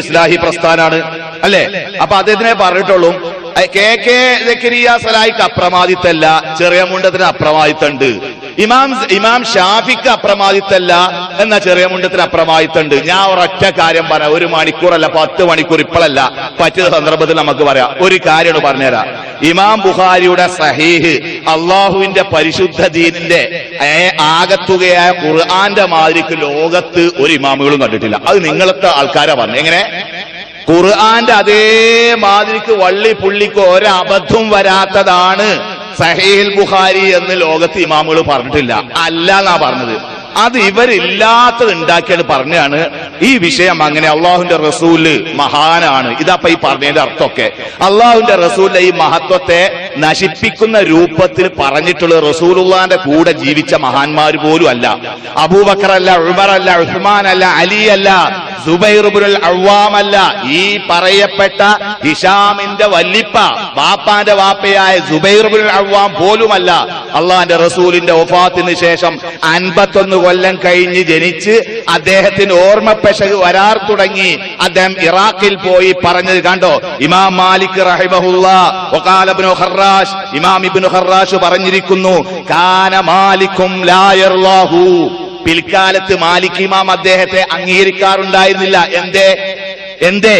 ഇസ്ലാഹി പ്രസ്ഥാനാണ് അല്ലേ? അപ്പൊ അദ്ദേഹത്തിനെ പറഞ്ഞിട്ടുള്ളൂ. കെ ദക്കരിയ സലായിക്ക് അപ്രമാദിത്തല്ല, ചെറിയ മുണ്ടത്തിന് അപ്രമാദിത്തുണ്ട്. ഇമാം ഷാഫിക്ക് അപ്രമാദിത്തല്ല, എന്നാ ചെറിയ മുണ്ടത്തിന് അപ്രമാദിത്തുണ്ട്. ഞാൻ ഒരൊറ്റ കാര്യം പറയാം, 1 മണിക്കൂറല്ല 10 മണിക്കൂർ ഇപ്പോഴല്ല, പറ്റിയ സന്ദർഭത്തിൽ നമുക്ക് പറയാം. ഒരു കാര്യം പറഞ്ഞുതരാം. ഇമാം ബുഖാരിയുടെ സഹീഹ് അള്ളാഹുവിന്റെ പരിശുദ്ധ ദീനിന്റെ ആകത്തുകയായ ഖുർആന്റെ മാതിരിക്ക് ലോകത്ത് ഒരു ഇമാമുകളും കണ്ടിട്ടില്ല. അത് നിങ്ങളത്തെ ആൾക്കാരാ പറഞ്ഞു. എങ്ങനെ? ഖുർആന്റെ അതേ മാതിരിക്ക് വള്ളി പുള്ളിക്ക് ഒരബദ്ധം വരാത്തതാണ് സഹീഹുൽ ബുഖാരി എന്ന് ലോകത്ത് ഇമാമുകൾ പറഞ്ഞിട്ടില്ല. അല്ല എന്നാ പറഞ്ഞത്. അത് ഇവരില്ലാത്തത് ഉണ്ടാക്കിയാണ് പറഞ്ഞാണ് ഈ വിഷയം. അങ്ങനെ അള്ളാഹുവിന്റെ റസൂല് മഹാനാണ്. ഇതപ്പ ഈ പറഞ്ഞതിന്റെ അർത്ഥമൊക്കെ അള്ളാഹുവിന്റെ റസൂലിന്റെ ഈ മഹത്വത്തെ നശിപ്പിക്കുന്ന രൂപത്തിൽ പറഞ്ഞിട്ടുള്ള റസൂലുള്ളാന്റെ കൂടെ ജീവിച്ച മഹാന്മാർ പോലും അല്ല. അബൂബക്കർ അല്ല, ഉമർ അല്ല, ഉസ്മാൻ അല്ല, അലി അല്ല, സുബൈർ ഇബ്നുൽ അവ്വാം അല്ല. ഈ പറയപ്പെട്ട ഹിഷാമിന്റെ വല്ലിപ്പ വാപ്പാന്റെ വാപ്പയായ സുബൈർ ഇബ്നുൽ അവ്വാം പോലുമല്ല. അള്ളാഹിന്റെ റസൂലിന്റെ വഫാത്തിന് ശേഷം 51 കൊല്ലം കഴിഞ്ഞ് ജനിച്ച് അദ്ദേഹത്തിന് ഓർമ്മപ്പെശക് വരാർ തുടങ്ങി. അദ്ദേഹം ഇറാഖിൽ പോയി പറഞ്ഞത് കണ്ടോ? ഇമാം മാലിക് റഹിമഹുല്ലാഹ് വഖാല ഇബ്നു ഖറാഷ്, ഇമാം ഇബ്നു ഖറാഷ് പറഞ്ഞിരിക്കുന്നു, കാന മാലിക്കും ലാ യർലാഹു. പിൽക്കാലത്ത് മാലിക് ഇമാം അദ്ദേഹത്തെ അംഗീകരിക്കാറുണ്ടായിരുന്നില്ല. എന്തേ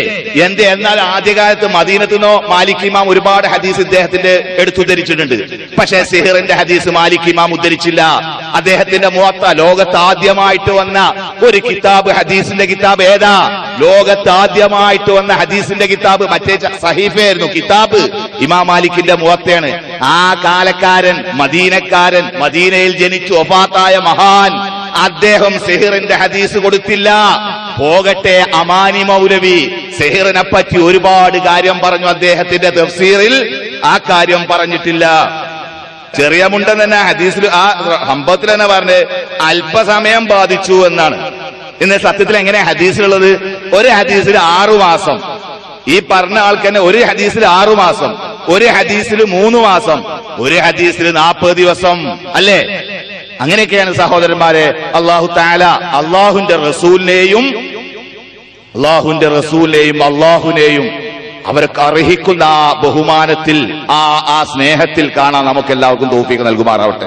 എന്നാൽ ആദ്യകാലത്ത് മദീനത്ത് നിന്നോ മാലിക് ഇമാം ഒരുപാട് ഹദീസ് ഇദ്ദേഹത്തിന്റെ എടുത്തുദ്ധരിച്ചിട്ടുണ്ട്. പക്ഷേ സിഹിറിന്റെ ഹദീസ് മാലിക് ഇമാം ഉദ്ധരിച്ചില്ല. അദ്ദേഹത്തിന്റെ മുവത്ത ലോകത്ത് ആദ്യമായിട്ട് വന്ന ഒരു കിതാബ്, ഹദീസിന്റെ കിതാബ് ഏതാ? ലോകത്ത് ആദ്യമായിട്ട് വന്ന ഹദീസിന്റെ കിതാബ് മറ്റേ സഹീഫയായിരുന്നു. കിതാബ് ഇമാം മാലിക്കിന്റെ മുവത്തയാണ്. ആ കാലക്കാരൻ, മദീനയിൽ ജനിച്ചു വഫാത്തായ മഹാൻ, അദ്ദേഹം സിഹിറിന്റെ ഹദീസ് കൊടുത്തില്ല. പോകട്ടെ, അമാനി മൗലവി സിഹിറിനെ പറ്റി ഒരുപാട് കാര്യം പറഞ്ഞു. അദ്ദേഹത്തിന്റെ തഫ്സീറിൽ ആ കാര്യം പറഞ്ഞിട്ടില്ല. ചെറിയ മുണ്ടൻ തന്നെ ഹദീസിൽ ആ സംഭവത്തിൽ തന്നെ പറഞ്ഞ് അല്പസമയം ബാധിച്ചു എന്നാണ്. ഇന്ന് സത്യത്തിൽ എങ്ങനെ ഹദീസിലുള്ളത്? ഒരു ഹദീസിൽ 6 മാസം, ഈ പറഞ്ഞ ആൾക്ക് തന്നെ ഒരു ഹദീസിൽ 6 മാസം, ഒരു ഹദീസിൽ 3 മാസം, ഒരു ഹദീസിൽ 40 ദിവസം അല്ലേ? അങ്ങനെയൊക്കെയാണ് സഹോദരന്മാരെ. അല്ലാഹു തആല അള്ളാഹുവിന്റെ റസൂലിനെയും അവർക്ക് അർഹിക്കുന്ന ആ ബഹുമാനത്തിൽ ആ സ്നേഹത്തിൽ കാണാൻ നമുക്ക് എല്ലാവർക്കും തൗഫീഖ് നൽകുമാറാവട്ടെ.